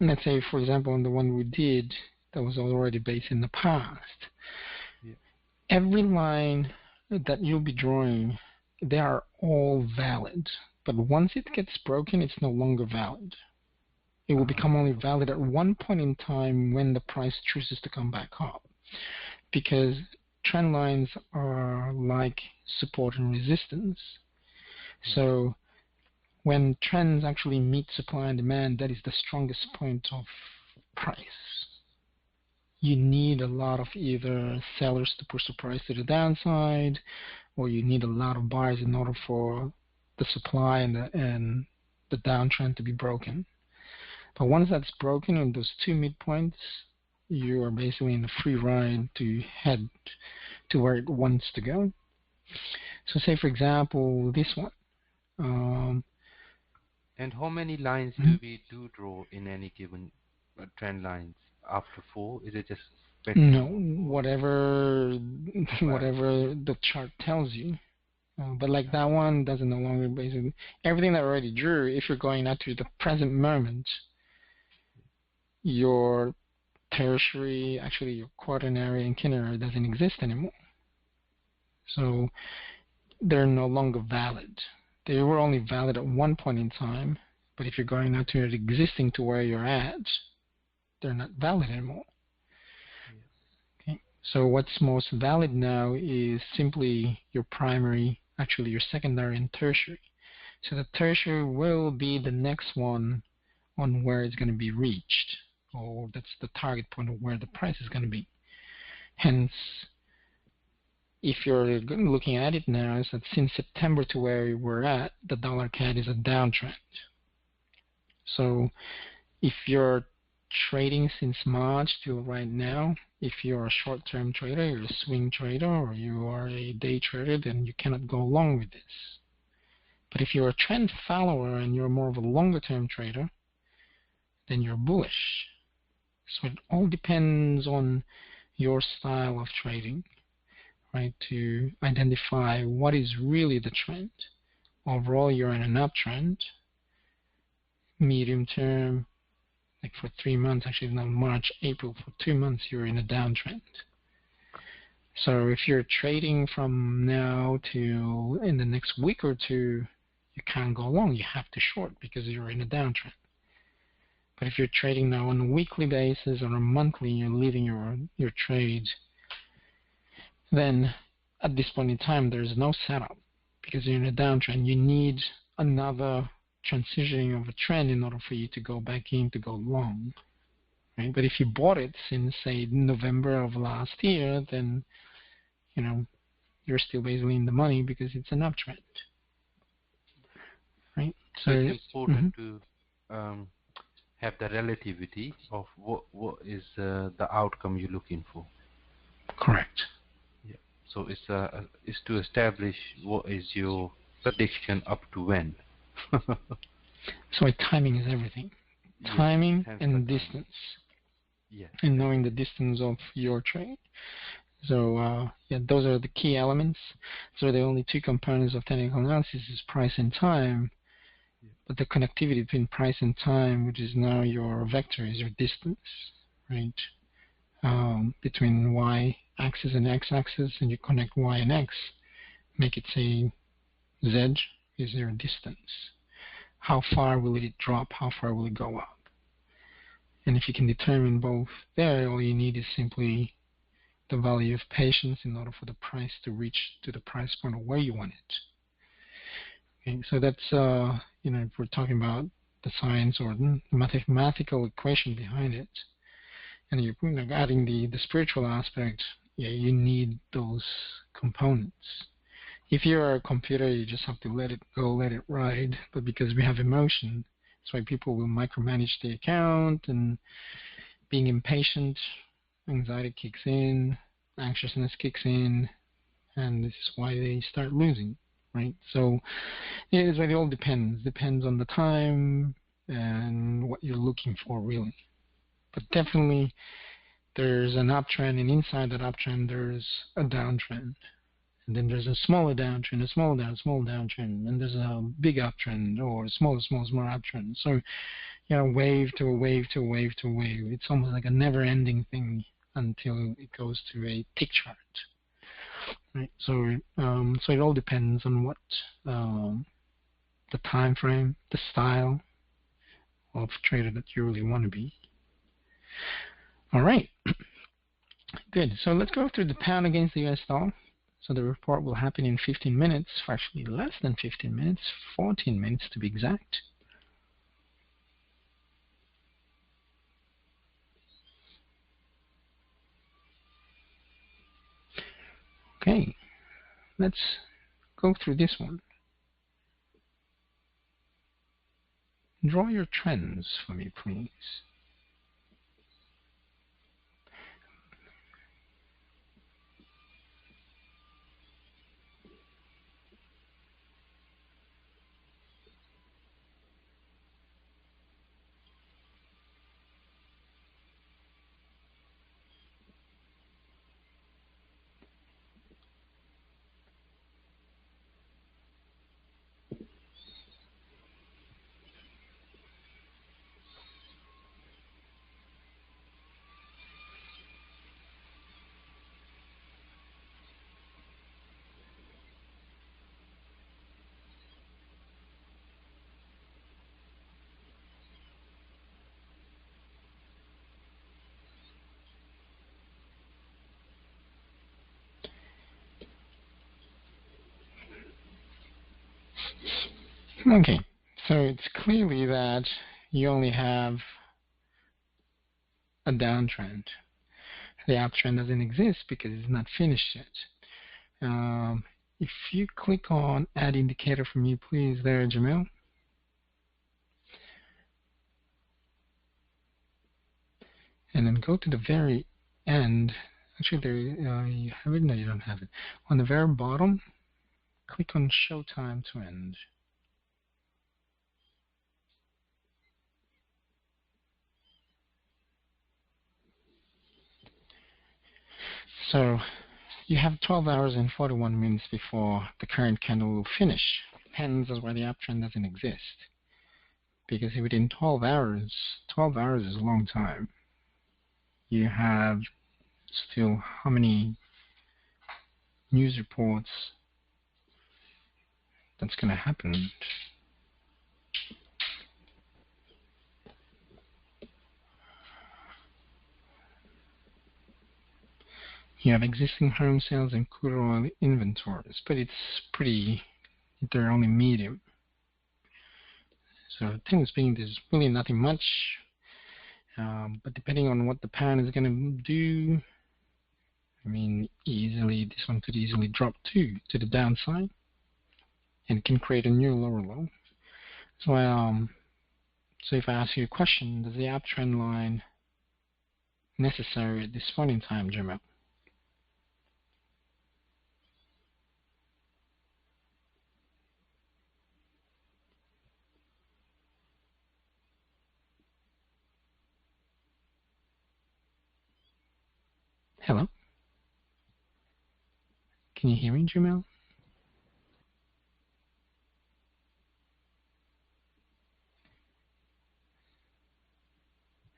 let's say, for example, on the one we did that was already based in the past. Yeah. Every line that you'll be drawing, they are all valid. But once it gets broken, it's no longer valid. It will become only valid at one point in time when the price chooses to come back up. Because trend lines are like support and resistance. So when trends actually meet supply and demand, that is the strongest point of price. You need a lot of either sellers to push the price to the downside, or you need a lot of buyers in order for the supply and the downtrend to be broken. But once that's broken on those two midpoints, you are basically in a free ride to head to where it wants to go. So say, for example, this one. And how many lines do we draw in any given trend lines? After 4, is it just no, whatever the chart tells you. But like that one doesn't no longer basically everything that I already drew. If you're going out to the present moment, your tertiary, actually your quaternary and quinary doesn't exist anymore. So they're no longer valid. They were only valid at one point in time, but if you're going out to it existing to where you're at, they're not valid anymore. Okay. So what's most valid now is simply your primary, actually your secondary and tertiary. So the tertiary will be the next one on where it's going to be reached, or that's the target point of where the price is going to be. Hence, if you're looking at it now, is that since September to where we're at, the dollar CAD is a downtrend. So if you're trading since March till right now, if you're a short-term trader, you're a swing trader, or you are a day trader, then you cannot go along with this. But if you're a trend follower and you're more of a longer-term trader, then you're bullish. So it all depends on your style of trading, right, to identify what is really the trend. Overall, you're in an uptrend. Medium term, like for 3 months, actually not March, April, for 2 months, you're in a downtrend. So if you're trading from now to in the next week or two, you can't go long. You have to short because you're in a downtrend. But if you're trading now on a weekly basis or a monthly, you're leaving your trades, then at this point in time, there's no setup because you're in a downtrend. You need another transitioning of a trend in order for you to go back in to go long. Right? But if you bought it since, say, November of last year, then, you know, you're still basically in the money because it's an uptrend. Right? So it's important to have the relativity of what is the outcome you're looking for. Correct. Yeah. So it's to establish what is your prediction up to when. So timing is everything. Timing and distance. Yes. And knowing the distance of your trade. So yeah, those are the key elements. So the only two components of technical analysis is price and time. But the connectivity between price and time, which is now your vector, is your distance, right? Between y-axis and x-axis, and you connect y and x, make it say z is your distance. How far will it drop? How far will it go up? And if you can determine both there, all you need is simply the value of patience in order for the price to reach to the price point of where you want it. Okay, so that's you know, if we're talking about the science or the mathematical equation behind it, and you're adding the spiritual aspect, yeah, you need those components. If you're a computer, you just have to let it go, let it ride. But because we have emotion, that's why people will micromanage the account, and being impatient, anxiety kicks in, anxiousness kicks in, and this is why they start losing. Right, so it all depends on the time and what you're looking for, really. But definitely, there's an uptrend, and inside that uptrend, there's a downtrend, and then there's a smaller downtrend, a small downtrend, and there's a big uptrend, or a small uptrend. So, you know, wave to wave to wave to wave. It's almost like a never-ending thing until it goes to a tick chart. Right. So it all depends on what the time frame, the style of trader that you really want to be. All right. Good. So let's go through the pound against the US dollar. So the report will happen in 15 minutes, actually less than 15 minutes, 14 minutes to be exact. Okay. Let's go through this one. Draw your trends for me, please. Okay, so it's clearly that you only have a downtrend. The uptrend doesn't exist because it's not finished yet. If you click on Add Indicator for me, please, there, Jamil. And then go to the very end. Actually, there you have it. No, you don't have it. On the very bottom, click on Show Time to End. So you have 12 hours and 41 minutes before the current candle will finish. Hence, that's why the uptrend doesn't exist. Because within 12 hours is a long time. You have still how many news reports that's going to happen? You have existing home sales and crude oil inventories, but they're only medium. So things being, there's really nothing much. But depending on what the pattern is going to do, I mean, this one could easily drop to the downside and can create a new lower low. So, so if I ask you a question, does the uptrend line necessary at this point in time, Jamal? Hello? Can you hear me, Jamal?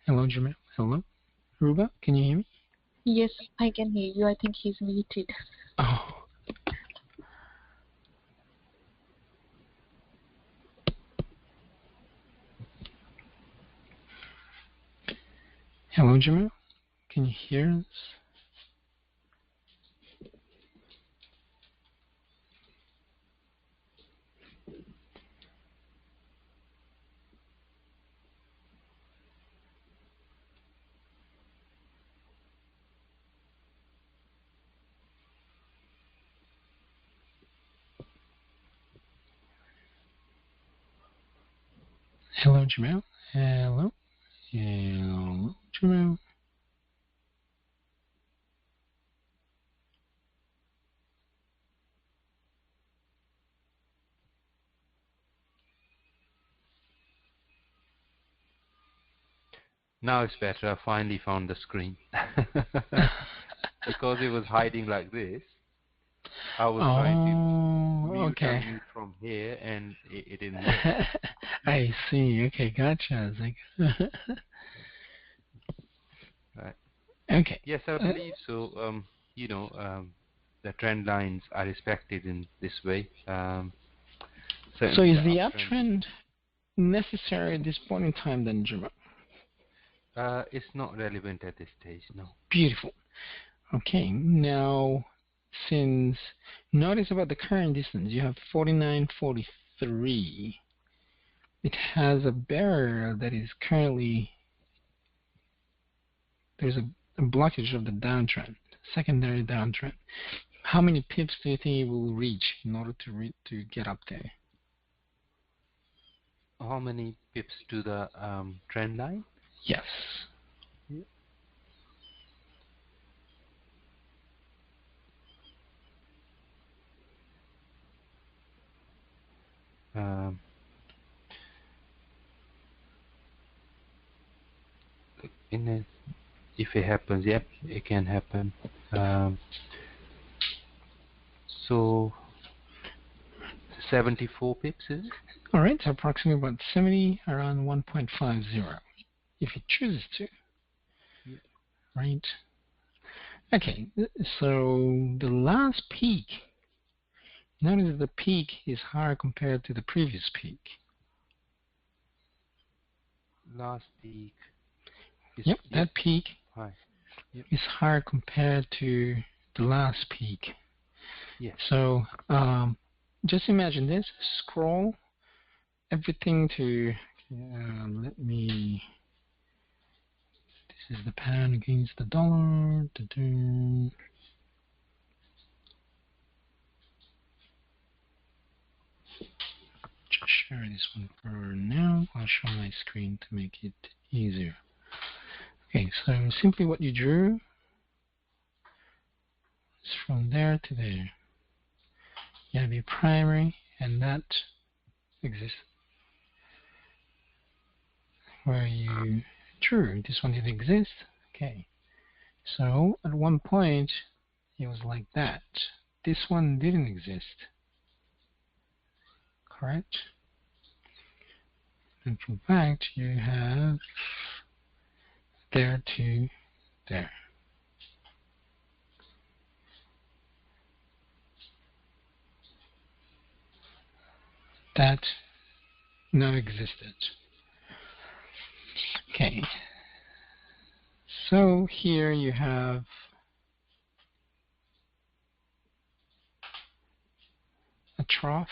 Hello, Jamal? Hello? Ruba, can you hear me? Yes, I can hear you. I think he's muted. Oh. Hello, Jamal? Can you hear us? Hello, Jamal? Hello? Hello, Jamal? Now it's better. I finally found the screen. Because it was hiding like this, I was trying to mute unmute from here, and it didn't work. I see. Okay, gotcha. Right. Okay. Yes, I believe so. The trend lines are respected in this way. So is the uptrend necessary at this point in time then, Jamal? It's not relevant at this stage, no. Beautiful. Okay, now since notice about the current distance, you have 49.43. It has a barrier that is currently, there's a blockage of the downtrend, secondary downtrend. How many pips do you think it will reach in order to get up there? How many pips to the trend line? Yes. If it happens, yep, it can happen. So 74 pips, is it? All right, so approximately about 70, around 1.50, if it chooses to. Yeah. Right. Okay, so the last peak, notice the peak is higher compared to the previous peak. Last peak. That peak high. Yep. is higher compared to the last peak. Yes. So just imagine this, scroll everything to, let me, this is the pound against the dollar. Just share this one for now. I'll show my screen to make it easier. Okay, so simply what you drew is from there to there. You have your primary, and that exists where you drew. This one didn't exist. Okay, so at one point it was like that. This one didn't exist. Correct? And in fact, you have there to there. That now existed. Okay. So here you have a trough.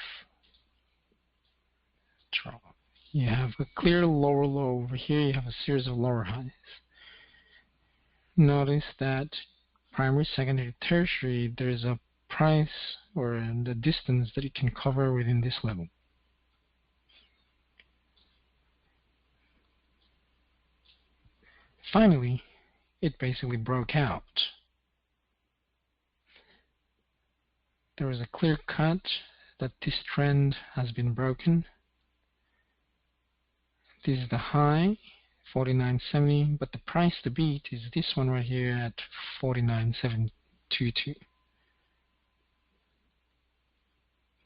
You have a clear lower low. Over here you have a series of lower highs. Notice that primary, secondary, tertiary, there's a price or the distance that it can cover within this level. Finally, it basically broke out. There was a clear cut that this trend has been broken. This is the high, 49.70, but the price to beat is this one right here at 49.722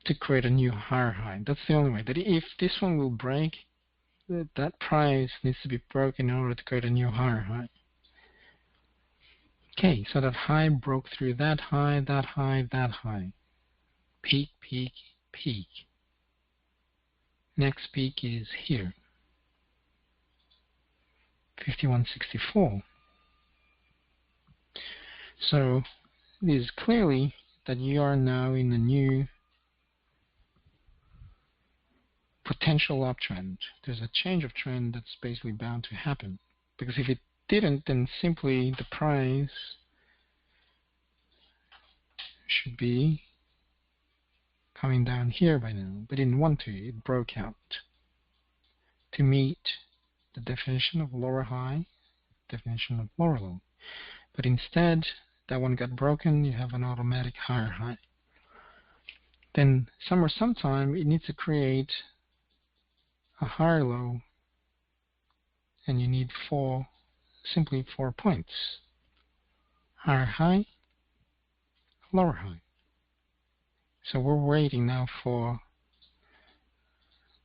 to create a new higher high. That's the only way. That if this one will break, that price needs to be broken in order to create a new higher high. Okay, so that high broke through that high, that high, that high. Peak, peak, peak. Next peak is here. 51.64. So it is clearly that you are now in a new potential uptrend. There's a change of trend that's basically bound to happen. Because if it didn't, then simply the price should be coming down here by now. But it didn't want to. It broke out to meet the definition of lower high, definition of lower low. But instead, that one got broken, you have an automatic higher high. Then sometime it needs to create a higher low, and you need simply 4 points. Higher high, lower high. So we're waiting now for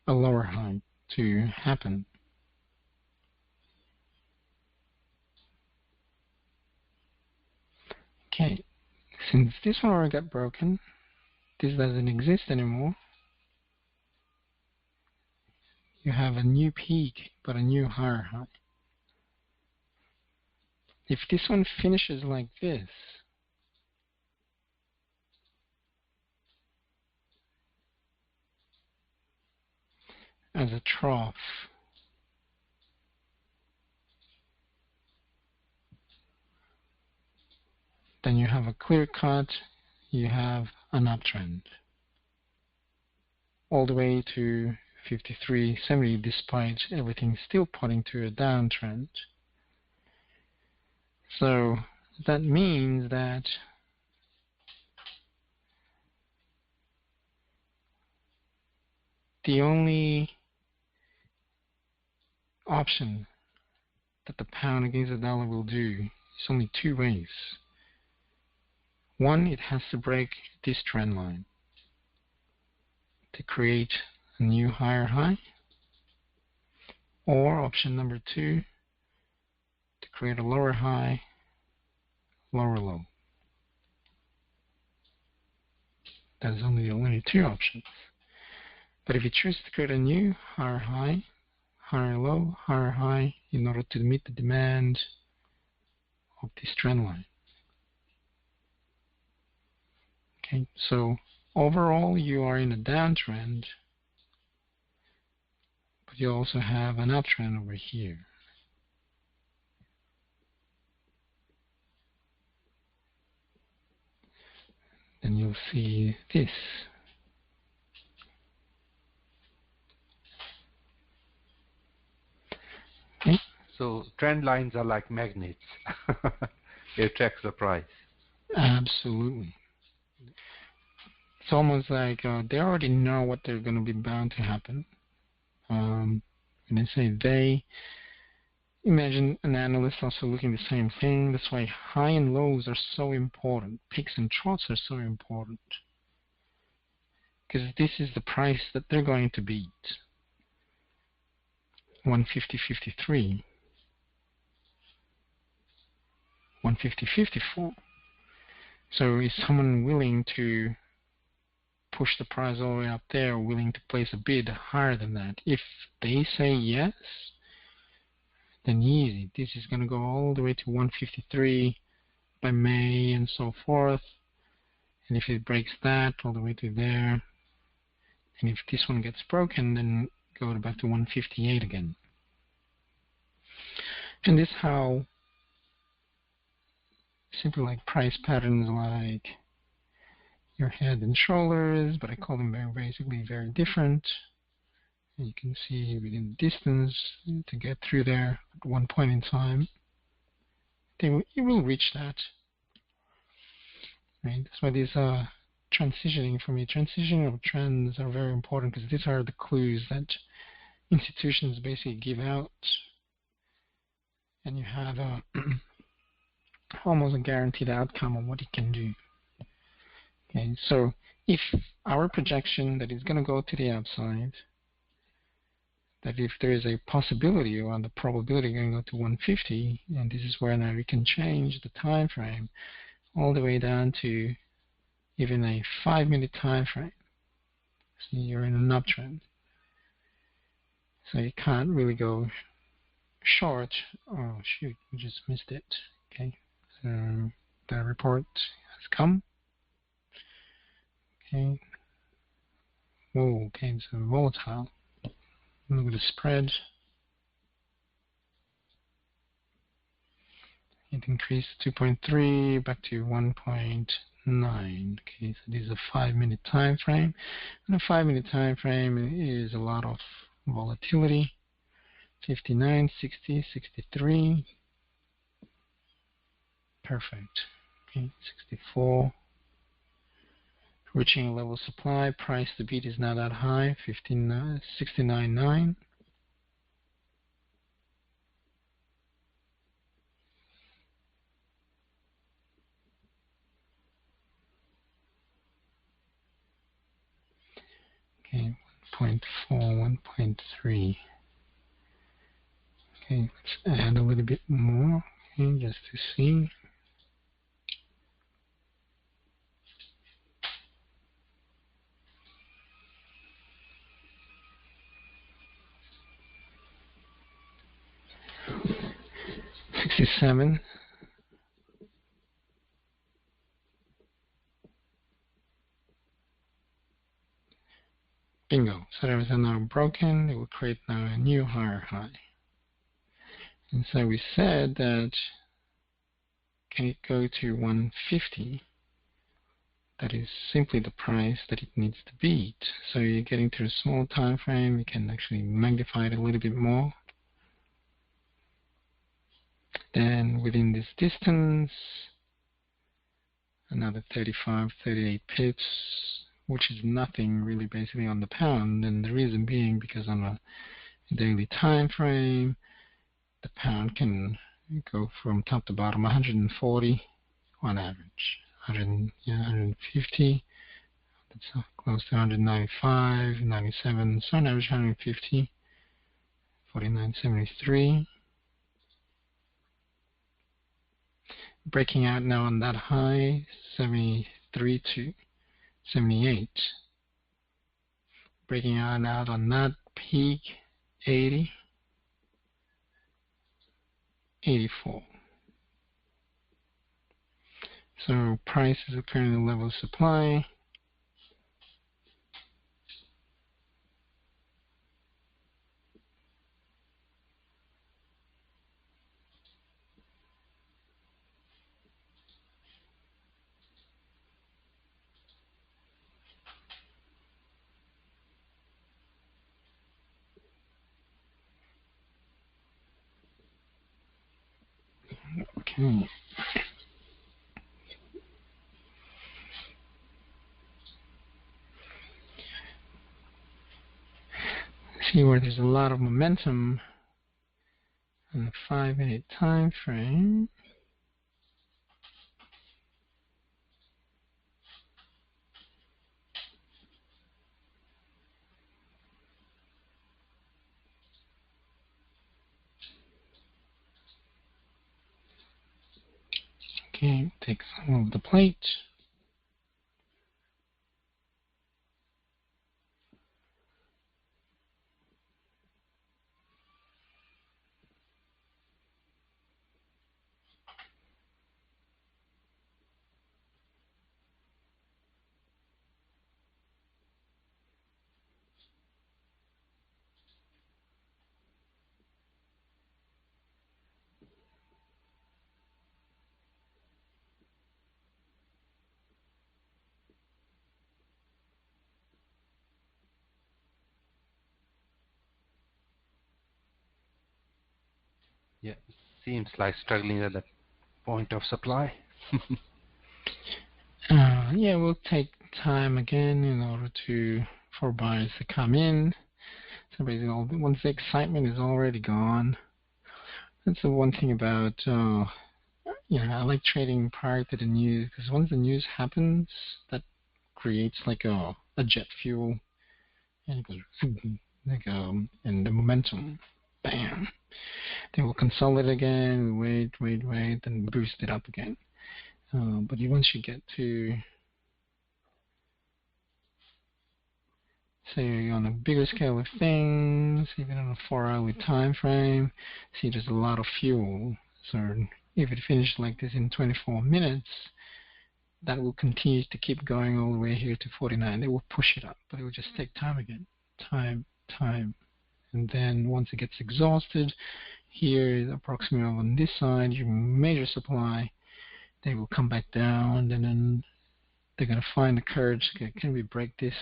a lower high to happen. Okay, since this one already got broken, this doesn't exist anymore. You have a new peak, but a new higher high. If this one finishes like this, as a trough, then you have a clear cut, you have an uptrend all the way to 53.70, despite everything still pointing to a downtrend. So that means that the only option that the pound against the dollar will do is only two ways. One, it has to break this trend line to create a new higher high, or option number two, to create a lower high, lower low. That's only two options. But if you choose to create a new higher high, higher low, higher high, in order to meet the demand of this trend line. Okay, so overall you are in a downtrend, but you also have an uptrend over here. Then you'll see this. Okay. So trend lines are like magnets. It attracts the price. Absolutely. It's almost like they already know what they're going to be bound to happen. And they say they, imagine an analyst also looking at the same thing. That's why high and lows are so important. Peaks and troughs are so important. Because this is the price that they're going to beat. 150.53. 150.54. So is someone willing to push the price all the way up there, or willing to place a bid higher than that? If they say yes, then easy. This is going to go all the way to 153 by May and so forth. And if it breaks that all the way to there, and if this one gets broken, then go back to 158 again. And this is how simply like price patterns like your head and shoulders, but I call them basically very different. And you can see within the distance to get through there at one point in time, you will reach that. Right? That's why these transitioning for me, transitional trends are very important, because these are the clues that institutions basically give out, and you have almost a guaranteed outcome of what it can do. Okay, so if our projection that is going to go to the upside, that if there is a possibility or the probability going to go to 150, and this is where now we can change the time frame all the way down to even a 5-minute time frame. So you're in an uptrend. So you can't really go short. Oh shoot, we just missed it. Okay, so the report has come. Okay. Whoa, okay, it's volatile. Look at the spread. It increased 2.3 back to 1.9. Okay, so this is a 5-minute time frame. And a 5-minute time frame is a lot of volatility. 59, 60, 63. Perfect. Okay, 64. Reaching a level of supply. Price to beat is not that high. 69.9. Okay, 1.4, 1.3. Okay, let's add a little bit more, okay, just to see. $67. Bingo. So there is now broken. It will create now a new higher high. And so we said that can it go to 150? That is simply the price that it needs to beat. So you're getting to a small time frame. You can actually magnify it a little bit more. Then within this distance, another 35, 38 pips, which is nothing really basically on the pound. And the reason being because on a daily time frame, the pound can go from top to bottom 140 on average. 150, that's close to 195, 97, so on average 150, 49.73. Breaking out now on that high, 73 to 78. Breaking out on that peak, 80, 84. So price is currently level of supply. Okay. See where there's a lot of momentum on the 5-minute time frame. Okay, take some of the plate. Yeah, seems like struggling at the point of supply. Yeah, we'll take time again in order for buyers to come in. So basically, once the excitement is already gone, that's the one thing about I like trading prior to the news, because once the news happens, that creates like a jet fuel, and it goes like and the momentum, bam. They will consolidate again, wait, and boost it up again. But once you get to, say, on a bigger scale of things, even on a 4-hourly time frame, see there's a lot of fuel. So if it finished like this in 24 minutes, that will continue to keep going all the way here to 49. They will push it up, but it will just take time again. Time. And then once it gets exhausted, here approximately on this side, your major supply, they will come back down, and then they're going to find the courage. Okay, can we break this?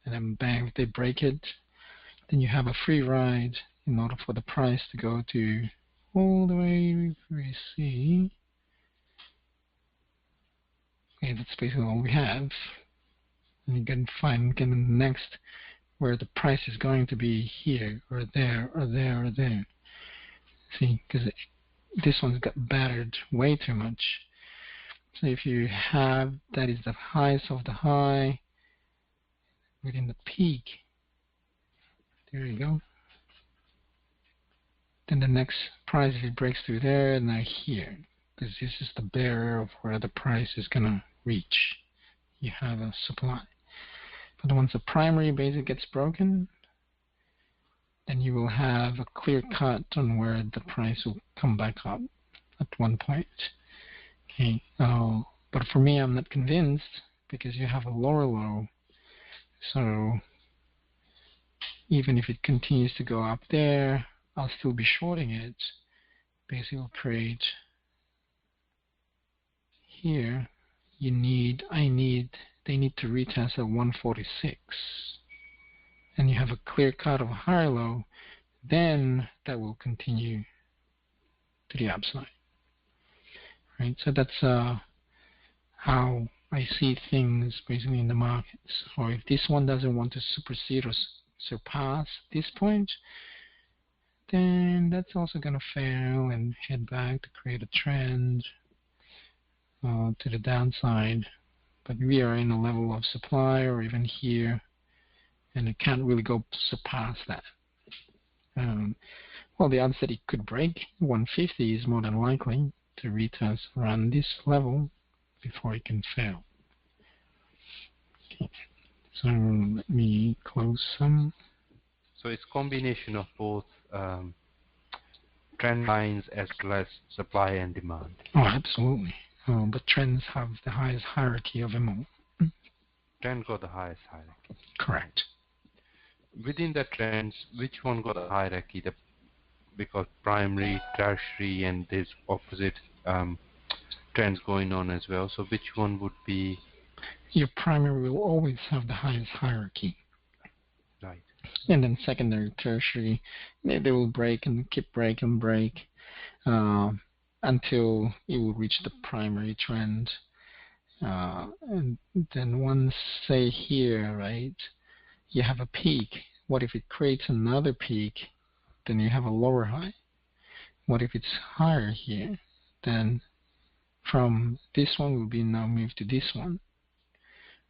And then bang, if they break it, then you have a free ride in order for the price to go to all the way, we see. Okay, that's basically all we have. And you can find again the next where the price is going to be here or there or there or there. See, because this one's got battered way too much. So if you have, that is the highest of the high within the peak. There you go. Then the next price, if it breaks through there, and now here, because this is the barrier of where the price is going to reach. You have a supply. But once the primary basic gets broken, then you will have a clear cut on where the price will come back up at one point. Okay. But for me, I'm not convinced, because you have a lower low. So even if it continues to go up there, I'll still be shorting it, because it will create here. They need to retest at 146, and you have a clear cut of a higher low, then that will continue to the upside. Right? So that's how I see things basically in the markets. Or if this one doesn't want to supersede or surpass this point, then that's also going to fail and head back to create a trend to the downside. But we are in a level of supply, or even here, and it can't really go surpass that. Well, the odds that it could break 150 is more than likely to retest around this level before it can fail. Okay. So let me close some. So it's combination of both trend lines as well as supply and demand. Oh, absolutely. But trends have the highest hierarchy of them all. Trend got the highest hierarchy. Correct. Within the trends, which one got the hierarchy? Because primary, tertiary, and there's opposite trends going on as well. So which one would be? Your primary will always have the highest hierarchy. Right. And then secondary, tertiary, they will break and keep break and break. until it will reach the primary trend. And then once, say here, right, you have a peak. What if it creates another peak? Then you have a lower high. What if it's higher here? Then from this one will be now moved to this one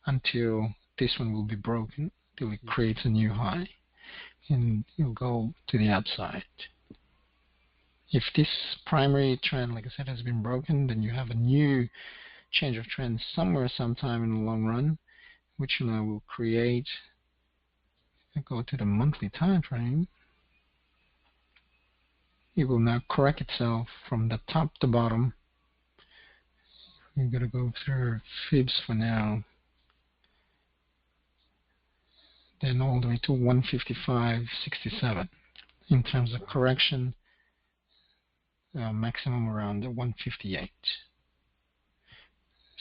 until this one will be broken, till it creates a new high, and you'll go to the upside. If this primary trend, like I said, has been broken, then you have a new change of trend somewhere, sometime in the long run, which now will create. I go to the monthly time frame. It will now correct itself from the top to bottom. We're going to go through fibs for now. Then all the way to 155.67 in terms of correction, maximum around 158.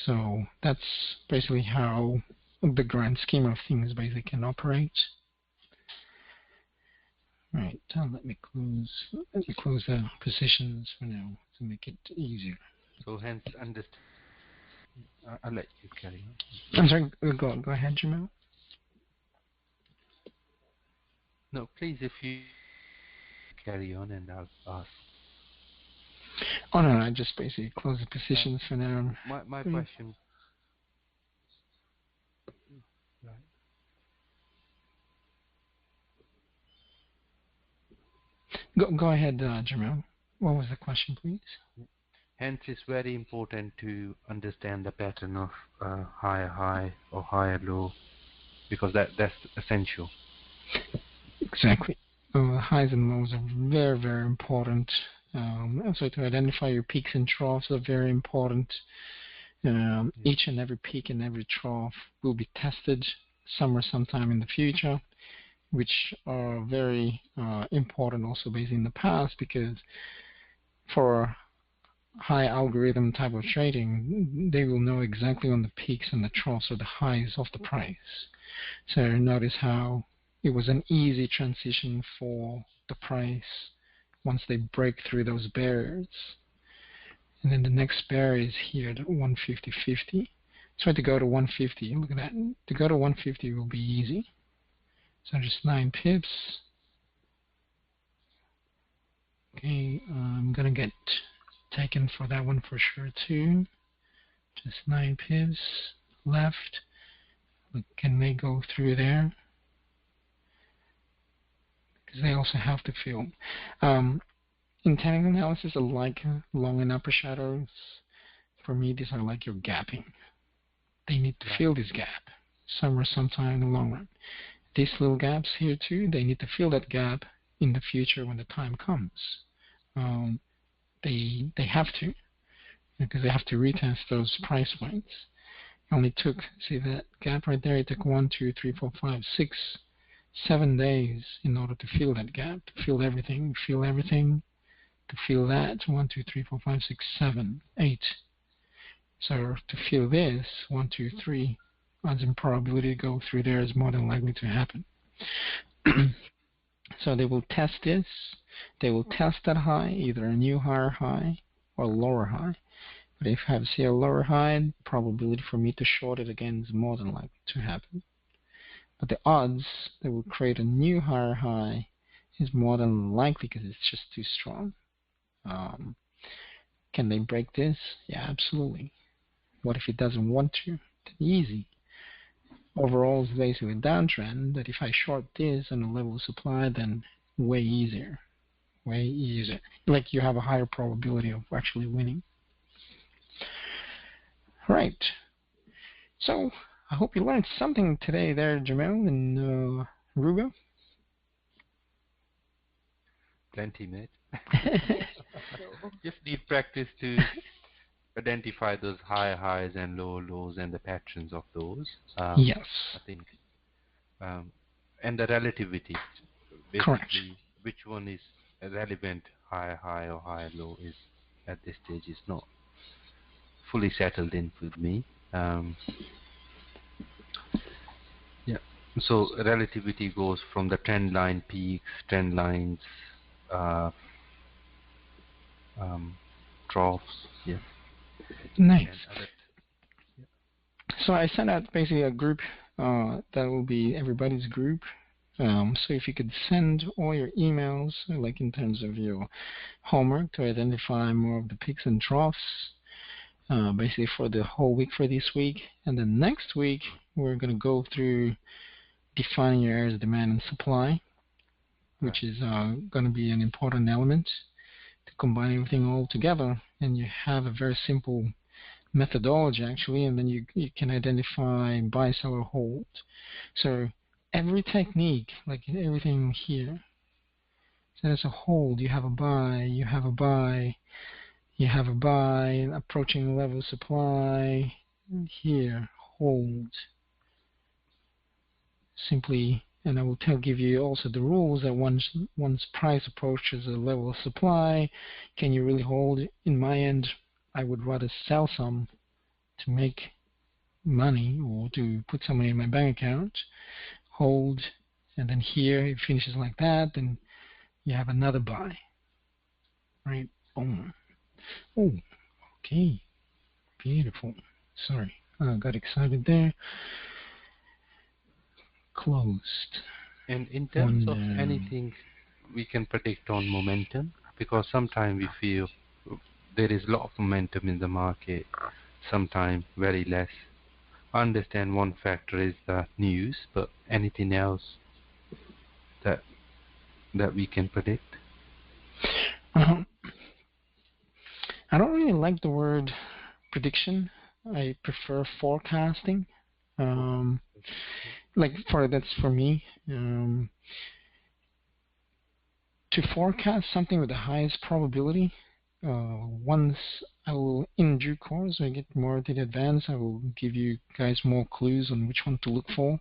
So that's basically how the grand scheme of things basically can operate. Right, let me close the positions for now to make it easier. So hence, I'll let you carry on. I'm sorry, go ahead, Jamil. No, please, if you carry on, and I'll ask. Oh no, I just basically close the positions for now. My question. Go ahead, Jamil. What was the question, please? Hence, it's very important to understand the pattern of higher high or higher low, because that's essential. Exactly. Highs and lows are very, very important. Also, to identify your peaks and troughs are very important. Each and every peak and every trough will be tested sometime in the future, which are very important also based in the past, because for high algorithm type of trading, they will know exactly on the peaks and the troughs or the highs of the price. So notice how it was an easy transition for the price once they break through those barriers. And then the next barrier is here at 150.50. Try to go to 150. Look at that. To go to 150 will be easy. So just 9 pips. Okay, I'm going to get taken for that one for sure too. Just 9 pips left. Look, can they go through there? Because they also have to fill. In technical analysis, I like long and upper shadows. For me, these are like your gapping. They need to fill this gap sometime in the long run. These little gaps here too, they need to fill that gap in the future when the time comes. They have to, because they have to retest those price points. It only took, see that gap right there, it took 1, 2, 3, 4, 5, 6, 7 days in order to fill that gap, to fill everything, to fill that, 1, 2, 3, 4, 5, 6, 7, 8. So to fill this, 1, 2, 3, odds and probability to go through there is more than likely to happen. So they will test this. They will test that high, either a new higher high or lower high. But if I see a lower high, the probability for me to short it again is more than likely to happen. But the odds that will create a new higher high is more than likely because it's just too strong. Can they break this? Yeah, absolutely. What if it doesn't want to? Easy. Overall, it's basically a downtrend that if I short this on a level of supply, then way easier. Way easier. Like you have a higher probability of actually winning. All right. So I hope you learned something today there, Jamel and Rugo. Plenty, mate. Just need practice to identify those high highs and low lows and the patterns of those. Yes. I think. And the relativity. Basically, correct. Which one is relevant, high high or high low, is at this stage is not fully settled in with me. Yeah. So relativity goes from the trend line peaks, trend lines, troughs. Yeah. Nice. And So I sent out basically a group that will be everybody's group. So if you could send all your emails, like in terms of your homework, to identify more of the peaks and troughs, basically for the whole week for this week. And then next week, we're going to go through defining your areas of demand and supply, which is going to be an important element to combine everything all together. And you have a very simple methodology, actually, and then you can identify buy, sell, or hold. So every technique, like everything here, so there's a hold, you have a buy, you have a buy, you have a buy, approaching level of supply, here, hold. Simply, and I will give you also the rules that once price approaches a level of supply, can you really hold? In my end, I would rather sell some to make money or to put some money in my bank account, hold, and then here it finishes like that, then you have another buy, right? Boom. Oh, okay, beautiful. Sorry, I got excited there. Closed. And in terms of anything we can predict on momentum, because sometimes we feel there is a lot of momentum in the market, sometimes very less. I understand one factor is the news, but anything else that we can predict? I don't really like the word prediction. I prefer forecasting. That's for me. To forecast something with the highest probability, once I will, in due course, when I get more to the advance, I will give you guys more clues on which one to look for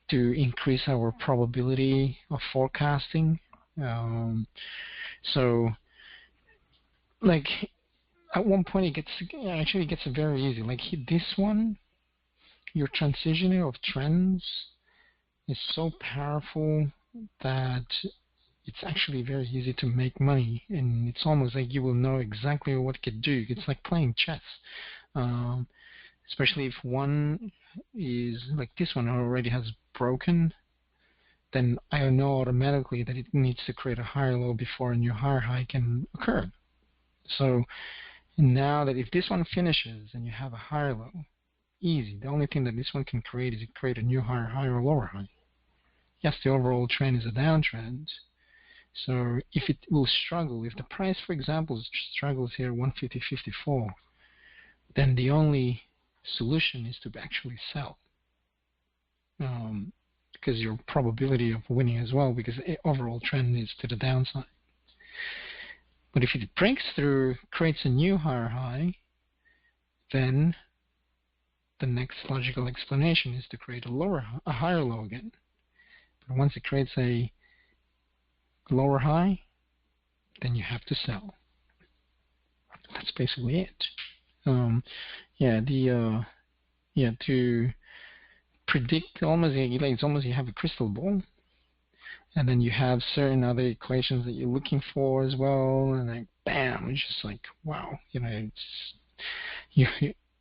to increase our probability of forecasting. So, like, at one point it gets very easy. Like this one, your transitioning of trends is so powerful that it's actually very easy to make money, and it's almost like you will know exactly what it could do. It's like playing chess, especially if one is like this one already has broken, then I know automatically that it needs to create a higher low before a new higher high can occur. So now that if this one finishes and you have a higher low, easy. The only thing that this one can create is create a new higher high or lower high. Yes, the overall trend is a downtrend. So if it will struggle, if the price, for example, struggles here 150.54, then the only solution is to actually sell, because your probability of winning as well, because the overall trend is to the downside. But if it breaks through, creates a new higher high, then the next logical explanation is to create a higher low again. But once it creates a lower high, then you have to sell. That's basically it. To predict, it's almost you have a crystal ball, and then you have certain other equations that you're looking for as well, and then bam, it's just like wow,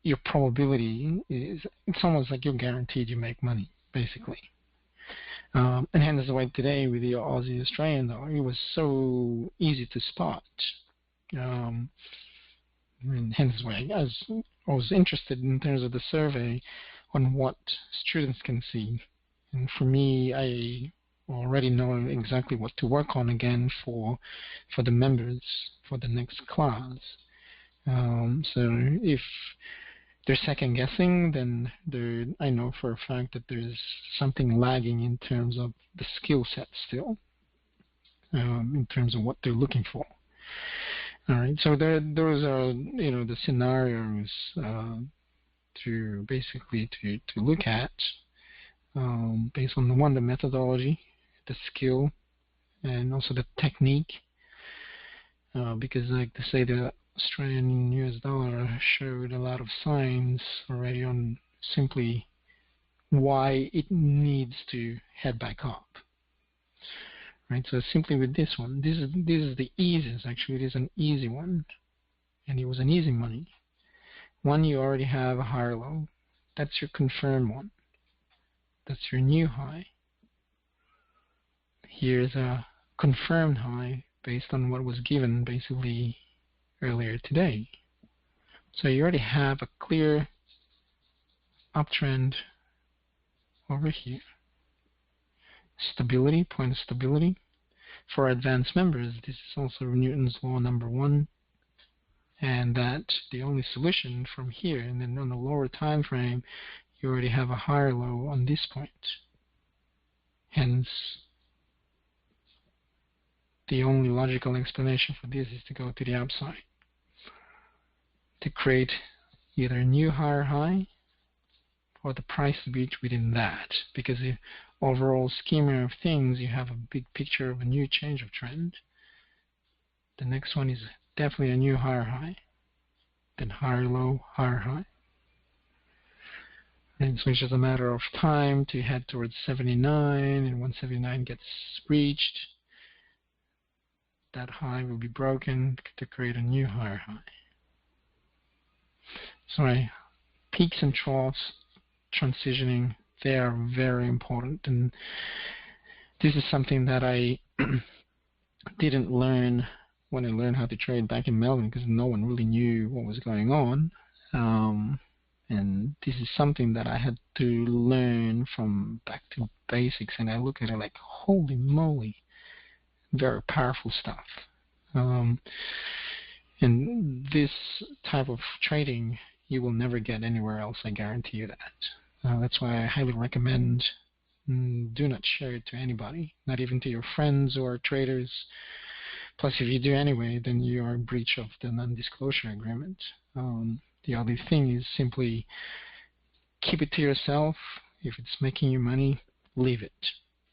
your probability is, it's almost like you're guaranteed you make money, basically. And hence why today with the Aussie Australian dollar, it was so easy to spot. And hence why I was interested in terms of the survey on what students can see. And for me, I already know exactly what to work on again for the members for the next class. So if they're second guessing, then I know for a fact that there's something lagging in terms of the skill set still, in terms of what they're looking for. All right, so those are the scenarios to basically to look at based on the methodology, the skill, and also the technique, because like to say the Australian US dollar showed a lot of signs already on simply why it needs to head back up. Right, so simply with this one, this is the easiest. Actually, it is an easy one. and it was an easy money. One, you already have a higher low. That's your confirmed one. That's your new high. Here's a confirmed high based on what was given basically earlier today. So you already have a clear uptrend over here. Stability, point of stability. For advanced members, this is also Newton's law number 1, and that the only solution from here, and then on the lower time frame, you already have a higher low on this point. Hence, the only logical explanation for this is to go to the upside, to create either a new higher high or the price to be within that, because the overall schema of things, you have a big picture of a new change of trend. The next one is definitely a new higher high, then higher low, higher high. And so it's just a matter of time to head towards 79, and when 79 gets reached, that high will be broken to create a new higher high. So peaks and troughs, transitioning, they are very important, and this is something that I didn't learn when I learned how to trade back in Melbourne, because no one really knew what was going on, and this is something that I had to learn from back to basics, and I look at it like, holy moly, very powerful stuff. And this type of trading you will never get anywhere else, I guarantee you that. That's why I highly recommend do not share it to anybody, not even to your friends or traders. Plus, if you do anyway, then you are in breach of the non-disclosure agreement. The other thing is simply keep it to yourself. If it's making you money, leave it.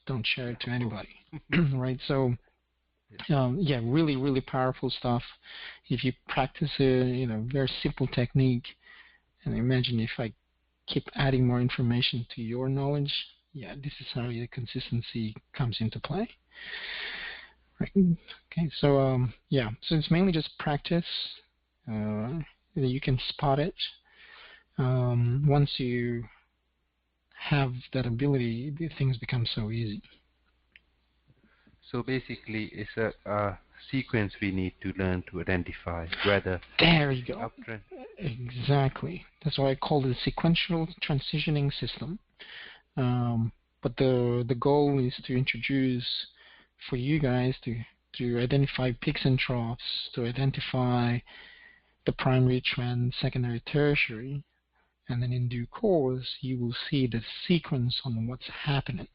Don't share it to anybody. Right? So, yeah, really, really powerful stuff. If you practice a very simple technique, and imagine if I keep adding more information to your knowledge, yeah, this is how the consistency comes into play. Right. Okay, so yeah, so it's mainly just practice. You can spot it. Once you have that ability, things become so easy. So basically, it's a sequence we need to learn to identify whether there you go. Uptrend. Exactly. That's why I call it a sequential transitioning system. But the goal is to introduce for you guys to identify peaks and troughs, to identify the primary trend, secondary, tertiary, and then in due course you will see the sequence on what's happening.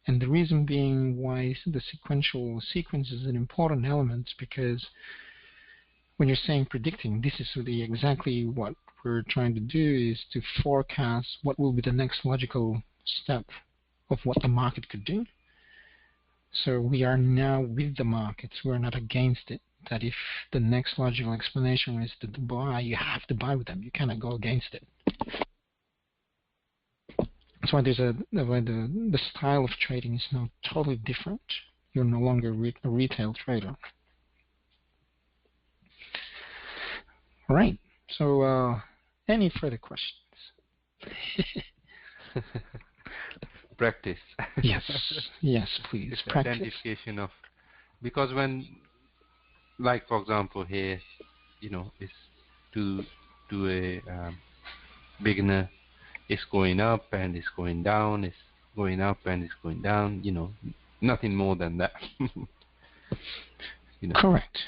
And the reason being why the sequential sequence is an important element, because when you're saying predicting, this is really exactly what we're trying to do, is to forecast what will be the next logical step of what the market could do. So we are now with the markets, we're not against it. That if the next logical explanation is to buy, you have to buy with them. You cannot go against it. That's why the style of trading is now totally different. You're no longer a retail trader. All right. So any further questions? Practice. Yes. Yes, please. It's Practice. Identification of, because when, like for example here, it's to a beginner, it's going up and it's going down, it's going up and it's going down, nothing more than that. Correct.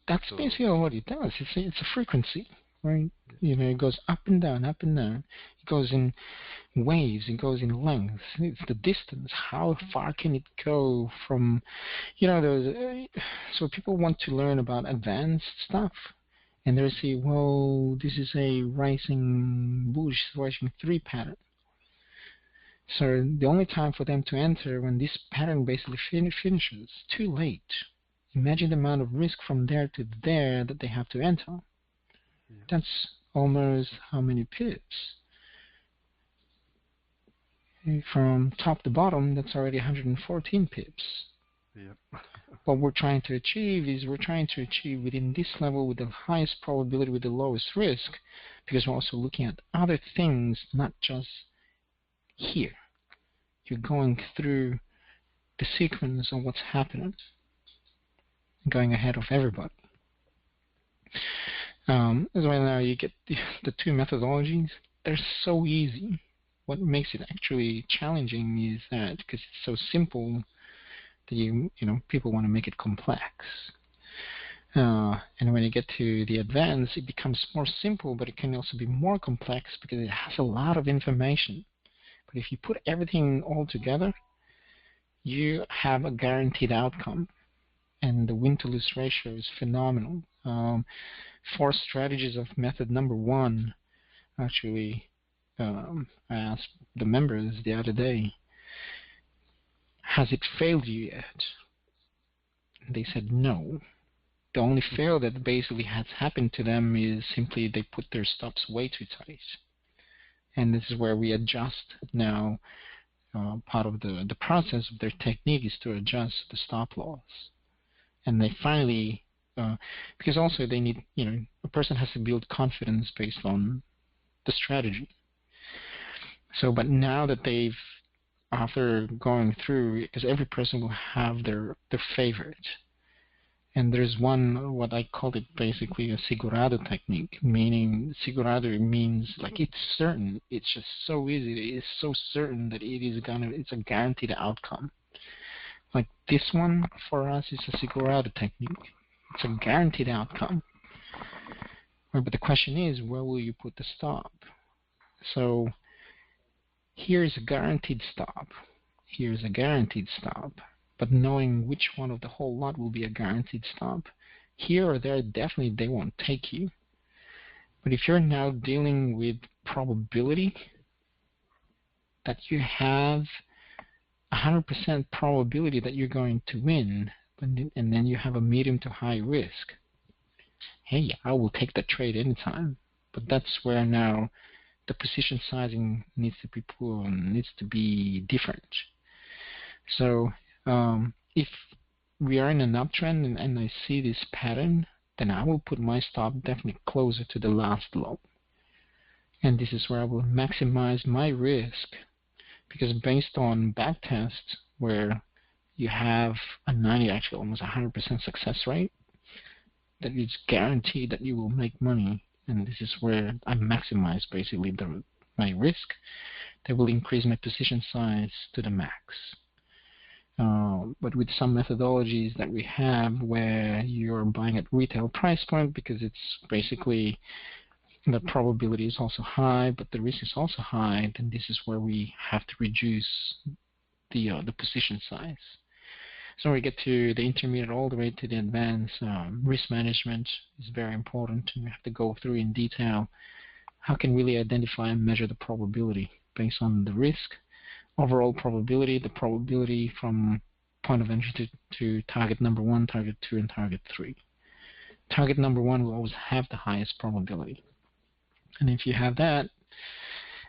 That's basically what it does. It's a frequency, right? It goes up and down, up and down. It goes in waves, it goes in length. It's the distance. How far can it go from, so people want to learn about advanced stuff. And they say, well, this is a rising bullish rising 3 pattern. So the only time for them to enter when this pattern basically finishes, too late. Imagine the amount of risk from there to there that they have to enter. Yeah. That's almost how many pips? From top to bottom, that's already 114 pips. Yeah. what we're trying to achieve is we're trying to achieve within this level with the highest probability with the lowest risk, because we're also looking at other things, not just here. You're going through the sequence of what's happening, going ahead of everybody. As well, now you get the two methodologies. They're so easy. What makes it actually challenging is that because it's so simple that you know people want to make it complex. And when you get to the advanced, it becomes more simple, but it can also be more complex because it has a lot of information. But if you put everything all together, you have a guaranteed outcome. And the win-to-lose ratio is phenomenal. 4 strategies of method number 1. Actually, I asked the members the other day, has it failed you yet? And they said no. The only fail that basically has happened to them is simply they put their stops way too tight. And this is where we adjust now. Part of the process of their technique is to adjust the stop loss. And they finally, because also they need, a person has to build confidence based on the strategy. So, but now that they've, after going through, because every person will have their favorite. And there's one, what I call it basically a segurado technique, meaning segurado means like it's certain. It's just so easy. It's so certain that it's a guaranteed outcome. Like this one for us is a segurado technique. It's a guaranteed outcome. But the question is, where will you put the stop? So here's a guaranteed stop. Here's a guaranteed stop. But knowing which one of the whole lot will be a guaranteed stop, here or there, definitely they won't take you. But if you're now dealing with probability, that you have 100% probability that you're going to win, and then you have a medium to high risk, hey, I will take that trade anytime. But that's where now the position sizing needs to be different. So if we are in an uptrend and I see this pattern, then I will put my stop definitely closer to the last low. And this is where I will maximize my risk, because based on back tests where you have a 90, actually almost 100% success rate, that it's guaranteed that you will make money. And this is where I maximize basically my risk. That will increase my position size to the max. But with some methodologies that we have where you're buying at retail price point, because it's basically the probability is also high, but the risk is also high, then this is where we have to reduce the position size. So when we get to the intermediate all the way to the advanced, risk management is very important, and we have to go through in detail how can really identify and measure the probability based on the risk, overall probability, the probability from point of entry to target number 1, target 2, and target 3. Target number 1 will always have the highest probability. And if you have that,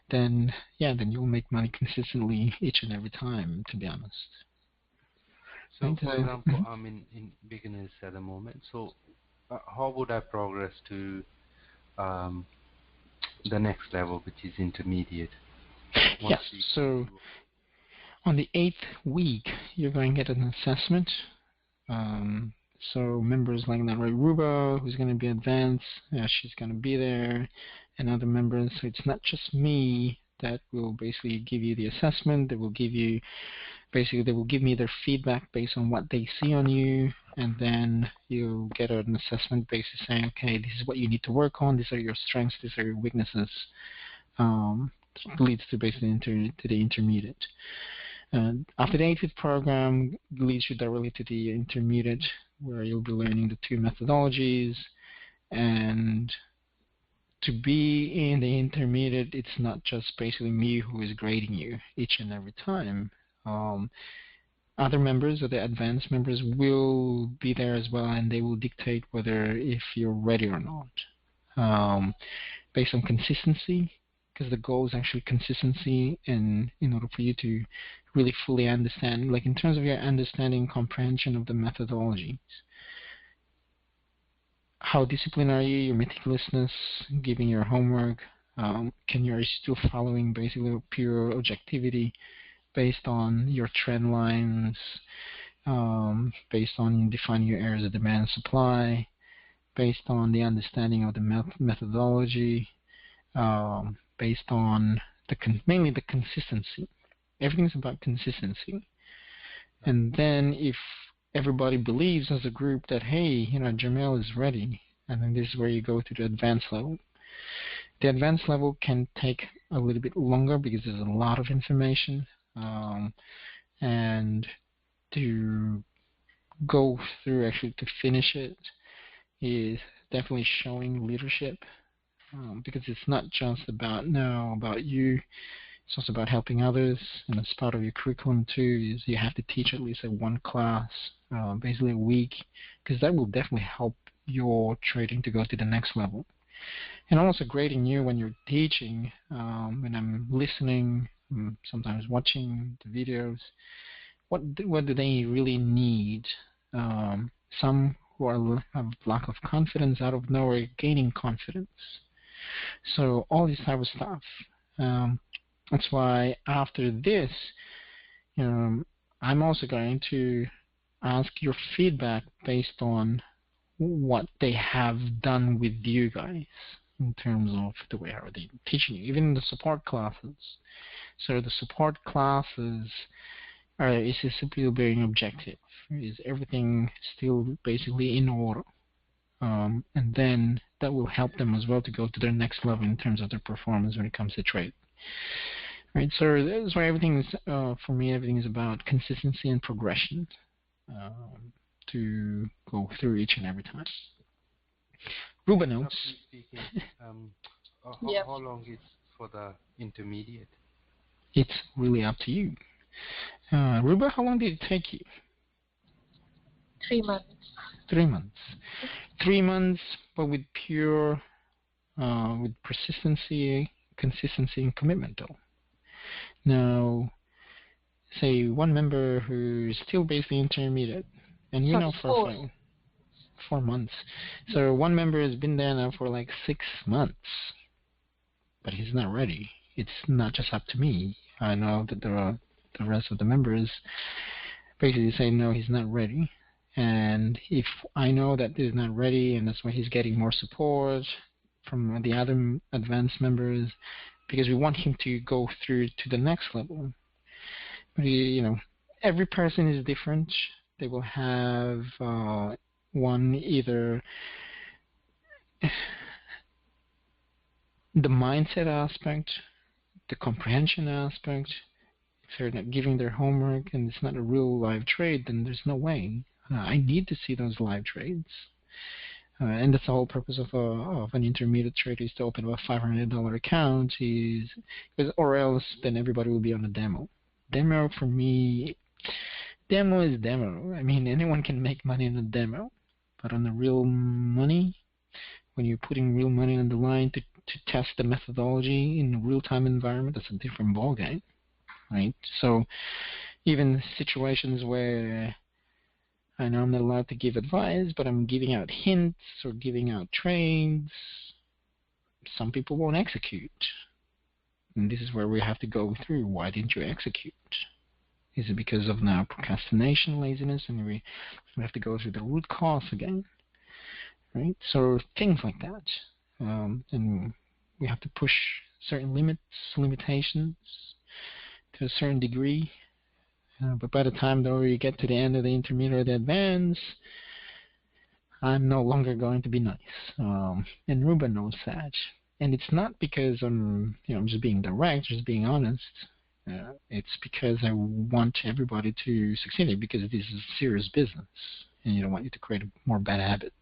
then you'll make money consistently each and every time, to be honest. So, for example, I'm in beginners at the moment. So, how would I progress to the next level, which is intermediate? Yes. So, on the 8th week, you're going to get an assessment. So members like Naroy Ruba, who's going to be advanced, she's going to be there, and other members. So it's not just me that will basically give you the assessment. They will give you, they will give me their feedback based on what they see on you, and then you'll get an assessment basis saying, okay, this is what you need to work on. These are your strengths. These are your weaknesses. Leads to basically to the intermediate. After the 8th week program, leads you directly to the intermediate, where you'll be learning the 2 methodologies. And to be in the intermediate, it's not just basically me who is grading you each and every time. Other members or the advanced members will be there as well, and they will dictate whether if you're ready or not. Based on consistency, because the goal is actually consistency, and in order for you to really fully understand, like in terms of your understanding, comprehension of the methodologies, how disciplined are you, your meticulousness, giving your homework, can you are still following basically pure objectivity based on your trend lines, based on defining your areas of demand and supply, based on the understanding of the methodology, based on mainly the consistency. Everything's about consistency. And then if everybody believes as a group that, hey, Jamel is ready, and then this is where you go to the advanced level. The advanced level can take a little bit longer because there's a lot of information, and to go through, actually to finish it, is definitely showing leadership, because it's not just about you. It's also about helping others, and as part of your curriculum too is you have to teach at least one class, basically a week, because that will definitely help your trading to go to the next level. And also grading you when you're teaching, when I'm listening, sometimes watching the videos, what do they really need? Some who have lack of confidence, out of nowhere gaining confidence. So all this type of stuff. That's why after this, I'm also going to ask your feedback based on what they have done with you guys in terms of the way how they teaching you, even the support classes. So the support classes is simply being objective. Is everything still basically in order? And then that will help them as well to go to their next level in terms of their performance when it comes to trade. Right, so that's why everything is, for me, everything is about consistency and progression, to go through each and every time. Ruba notes. Speaking, how long is for the intermediate? It's really up to you. Ruba, how long did it take you? 3 months. 3 months. 3 months, but with pure, with persistency, consistency, and commitment, though. Now, say one member who's still basically intermediate, and for 4 months. So one member has been there now for like 6 months, but he's not ready. It's not just up to me. I know that there are the rest of the members basically saying no, he's not ready. And if I know that he's not ready, and that's why he's getting more support from the other advanced members, because we want him to go through to the next level. But every person is different. They will have one, either the mindset aspect, the comprehension aspect. If they're not giving their homework and it's not a real live trade, then there's no way. I need to see those live trades. And that's the whole purpose of an intermediate trader, is to open a $500 account, or else then everybody will be on a demo. Demo for me, demo is demo. I mean, anyone can make money in a demo, but on the real money, when you're putting real money on the line to test the methodology in a real-time environment, that's a different ballgame, right? So even situations where I know I'm not allowed to give advice, but I'm giving out hints or giving out trades, some people won't execute. And this is where we have to go through. Why didn't you execute? Is it because of now procrastination, laziness, and we have to go through the root cause again, right? So things like that. And we have to push certain limitations to a certain degree. But by the time, though, you get to the end of the intermediate or the advanced, I'm no longer going to be nice. And Ruba knows that. And it's not because I'm just being direct, just being honest. It's because I want everybody to succeed, because this is serious business, and you don't want you to create more bad habits.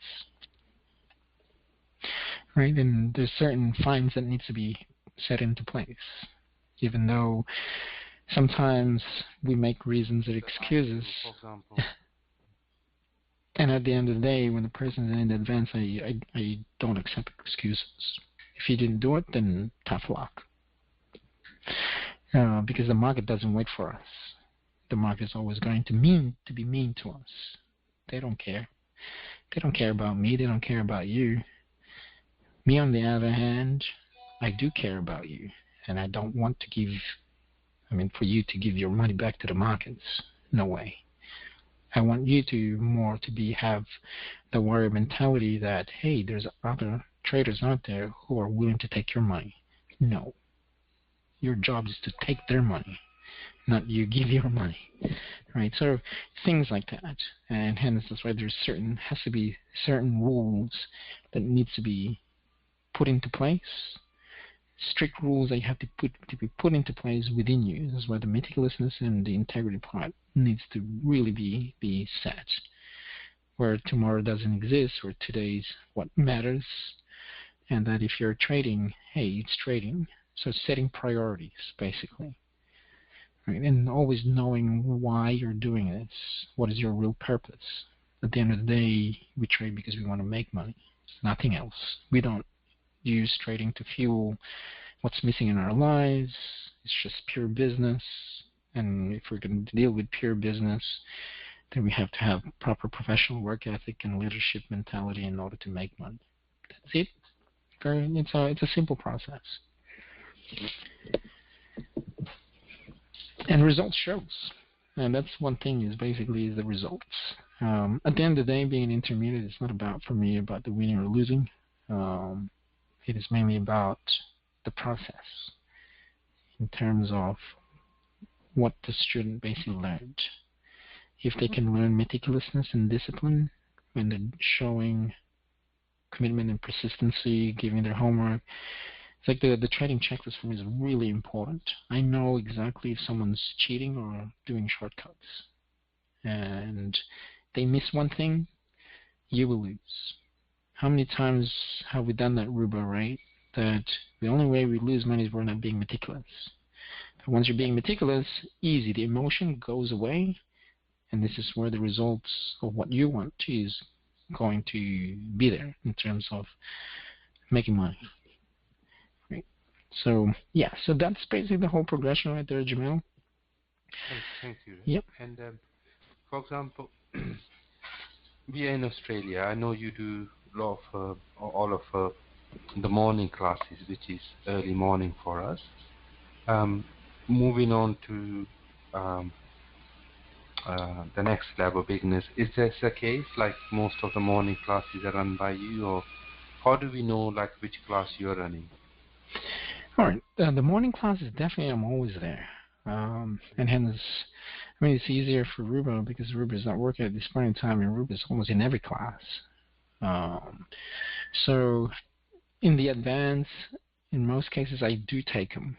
Right? And there's certain fines that needs to be set into place, even though sometimes we make reasons and excuses. For example. And at the end of the day, when the person is in advance, I don't accept excuses. If you didn't do it, then tough luck. because the market doesn't wait for us. The market is always going to be mean to us. They don't care. They don't care about me. They don't care about you. Me, on the other hand, I do care about you, and I don't want to for you to give your money back to the markets. No way. I want you to have the warrior mentality that, hey, there's other traders out there who are willing to take your money. No. Your job is to take their money, not you give your money. Right? So things like that. And hence that's why has to be certain rules that needs to be put into place. Strict rules that you have to be put into place within you. That's why the meticulousness and the integrity part needs to really be set. Where tomorrow doesn't exist, where today's what matters, and that if you're trading, hey, it's trading. So setting priorities, basically. Right? And always knowing why you're doing this. What is your real purpose? At the end of the day, we trade because we want to make money. It's nothing else. We don't use trading to fuel what's missing in our lives. It's just pure business. And if we're going to deal with pure business, then we have to have proper professional work ethic and leadership mentality in order to make money. That's it. It's a simple process. And results shows. And that's one thing is basically the results. At the end of the day, being an intermediate is not about, for me, about the winning or losing. It is mainly about the process in terms of what the student basically learned. If they can learn meticulousness and discipline when they're showing commitment and persistency, giving their homework, it's like the trading checklist for me is really important. I know exactly if someone's cheating or doing shortcuts. And they miss one thing, you will lose. How many times have we done that, Ruba, right? That the only way we lose money is we're not being meticulous. But once you're being meticulous, easy. The emotion goes away, and this is where the results of what you want is going to be there in terms of making money. Right? So, yeah, so that's basically the whole progression right there, Jamil. Thank you. Yep. And for example, we are in Australia. I know you do a lot of all of the morning classes, which is early morning for us. Moving on to the next level, beginners. Is this the case? Like most of the morning classes are run by you, or how do we know like which class you're running? All right. The morning classes definitely I'm always there, and hence, I mean, it's easier for Ruba because Ruba is not working at this point in time, and Ruba is almost in every class. So in the advance, in most cases, I do take them,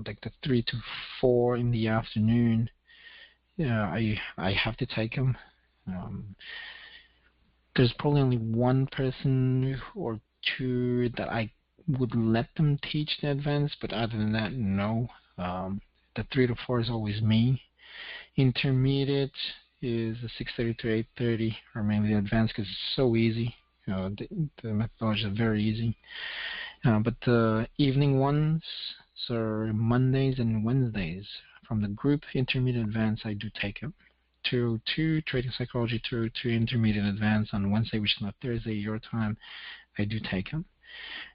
like the 3 to 4 in the afternoon. I have to take them. There's probably only one person or two that I would let them teach the advance, but other than that, no. The 3 to 4 is always me. Intermediate is the 6:30 to 8:30, or mainly the advanced because it's so easy. The methodology is very easy. But the evening ones, so Mondays and Wednesdays, from the group intermediate advanced, I do take them. To trading psychology, to intermediate advanced on Wednesday, which is not Thursday, your time, I do take them.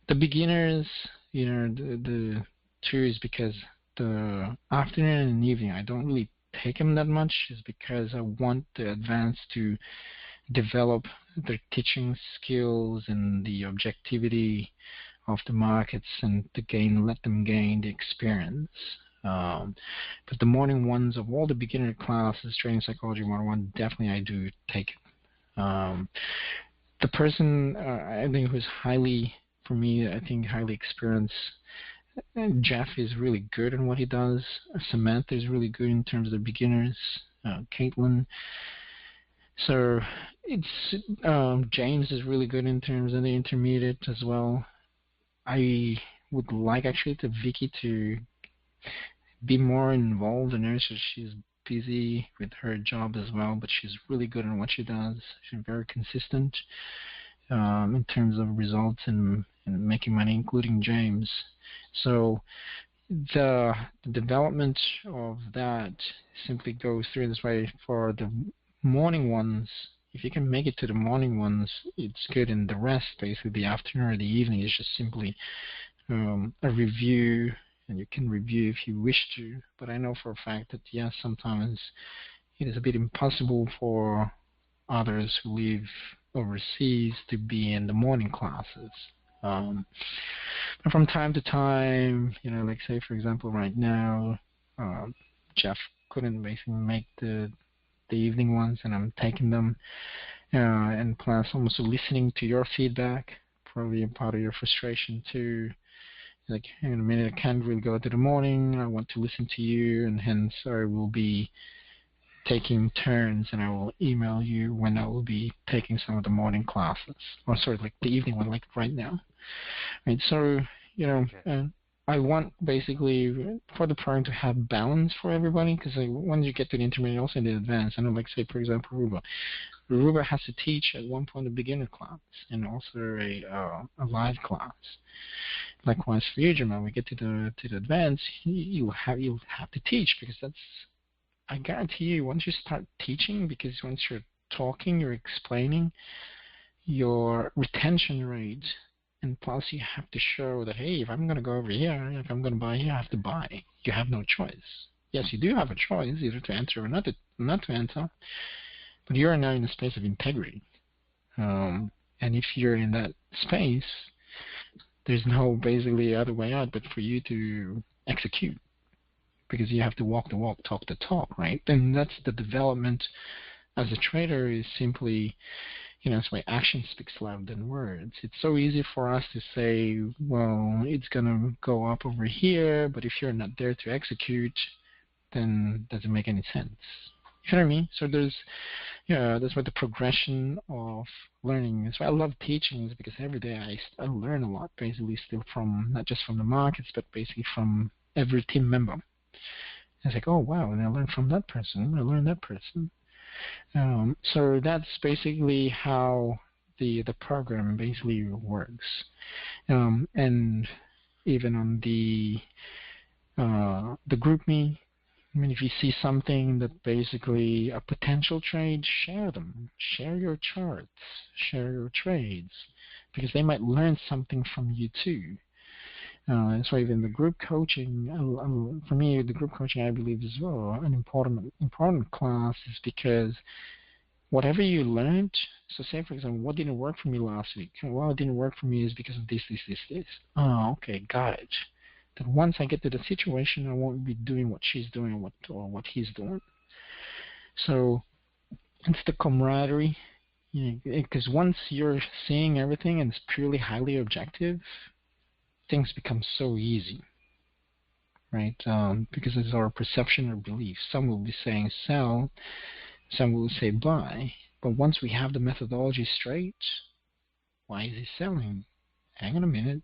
The beginners, the 2 is because the afternoon and evening, I don't really take them that much, is because I want the advanced to develop their teaching skills and the objectivity of the markets and to let them gain the experience. But the morning ones of all the beginner classes, Trading Psychology 101, definitely I do take it. The person I think who's highly experienced, Jeff is really good in what he does. Samantha is really good in terms of the beginners. Caitlin. So it's James is really good in terms of the intermediate as well. I would like actually to Vicky to be more involved in her, so she's busy with her job as well, but she's really good in what she does. She's very consistent in terms of results and making money, including James. So the development of that simply goes through this way. For the morning ones, if you can make it to the morning ones, it's good, and the rest, basically the afternoon or the evening, is just simply a review, and you can review if you wish to. But I know for a fact that, yes, sometimes it is a bit impossible for others who live overseas to be in the morning classes. But from time to time, like say for example right now, Jeff couldn't basically make the evening ones, and I'm taking them, and plus almost listening to your feedback, probably a part of your frustration too. Like, in a minute I can't really go to the morning, I want to listen to you, and hence I will be taking turns, and I will email you when I will be taking some of the morning classes, or sorry, like the evening one, like right now. Right, so I want basically for the program to have balance for everybody, because once you get to the intermediate, also in the advanced, I know, like say for example Ruba has to teach at one point a beginner class and also a live class. Likewise for you, Jamal, we get to the advanced, you'll have to teach, because that's, I guarantee you, once you start teaching, because once you're talking, you're explaining, your retention rate, and plus you have to show that, hey, if I'm going to go over here, if I'm going to buy here, I have to buy. You have no choice. Yes, you do have a choice, either to enter or not to enter, but you're now in a space of integrity. And if you're in that space, there's no basically other way out but for you to execute, because you have to walk the walk, talk the talk, right? And that's the development as a trader, is simply, that's why action speaks louder than words. It's so easy for us to say, well, it's going to go up over here, but if you're not there to execute, then it doesn't make any sense. You know what I mean? So there's, that's why the progression of learning. That's why I love teaching, is because every day I learn a lot, basically still from, not just from the markets, but basically from every team member. It's like, oh wow, and I learned from that person, I learned that person. So that's basically how the program basically works. And even on the GroupMe, I mean, if you see something that basically a potential trade, share them. Share your charts, share your trades, because they might learn something from you too. And so even the group coaching, for me, the group coaching, I believe, is well an important class, is because whatever you learned, so say for example, what didn't work for me last week? Well, it didn't work for me is because of this. Oh, okay, got it. Then once I get to the situation, I won't be doing what she's doing or what he's doing. So it's the camaraderie, because once you're seeing everything and it's purely highly objective, things become so easy, right? Because it's our perception or belief. Some will be saying sell, some will say buy. But once we have the methodology straight, why is he selling? Hang on a minute.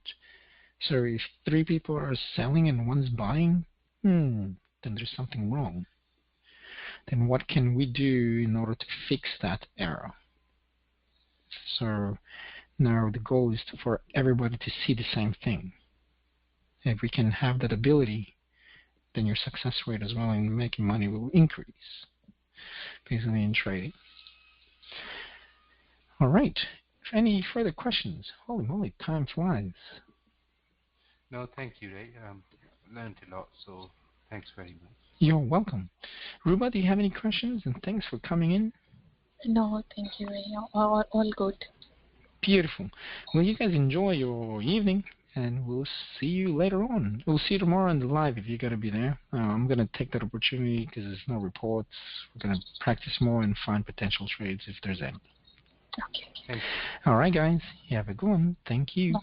So if 3 people are selling and one's buying, then there's something wrong. Then what can we do in order to fix that error? So now the goal is for everybody to see the same thing. If we can have that ability, then your success rate as well in making money will increase, basically in trading. All right. If any further questions? Holy moly, time flies. No, thank you, Ray. Learned a lot, so thanks very much. You're welcome. Ruba, do you have any questions? And thanks for coming in. No, thank you, Ray. All good. Beautiful. Well, you guys enjoy your evening, and we'll see you later on. We'll see you tomorrow on the live if you're going to be there. I'm going to take that opportunity because there's no reports. We're going to practice more and find potential trades if there's any. Okay. Thank you. All right, guys. You have a good one. Thank you. Bye.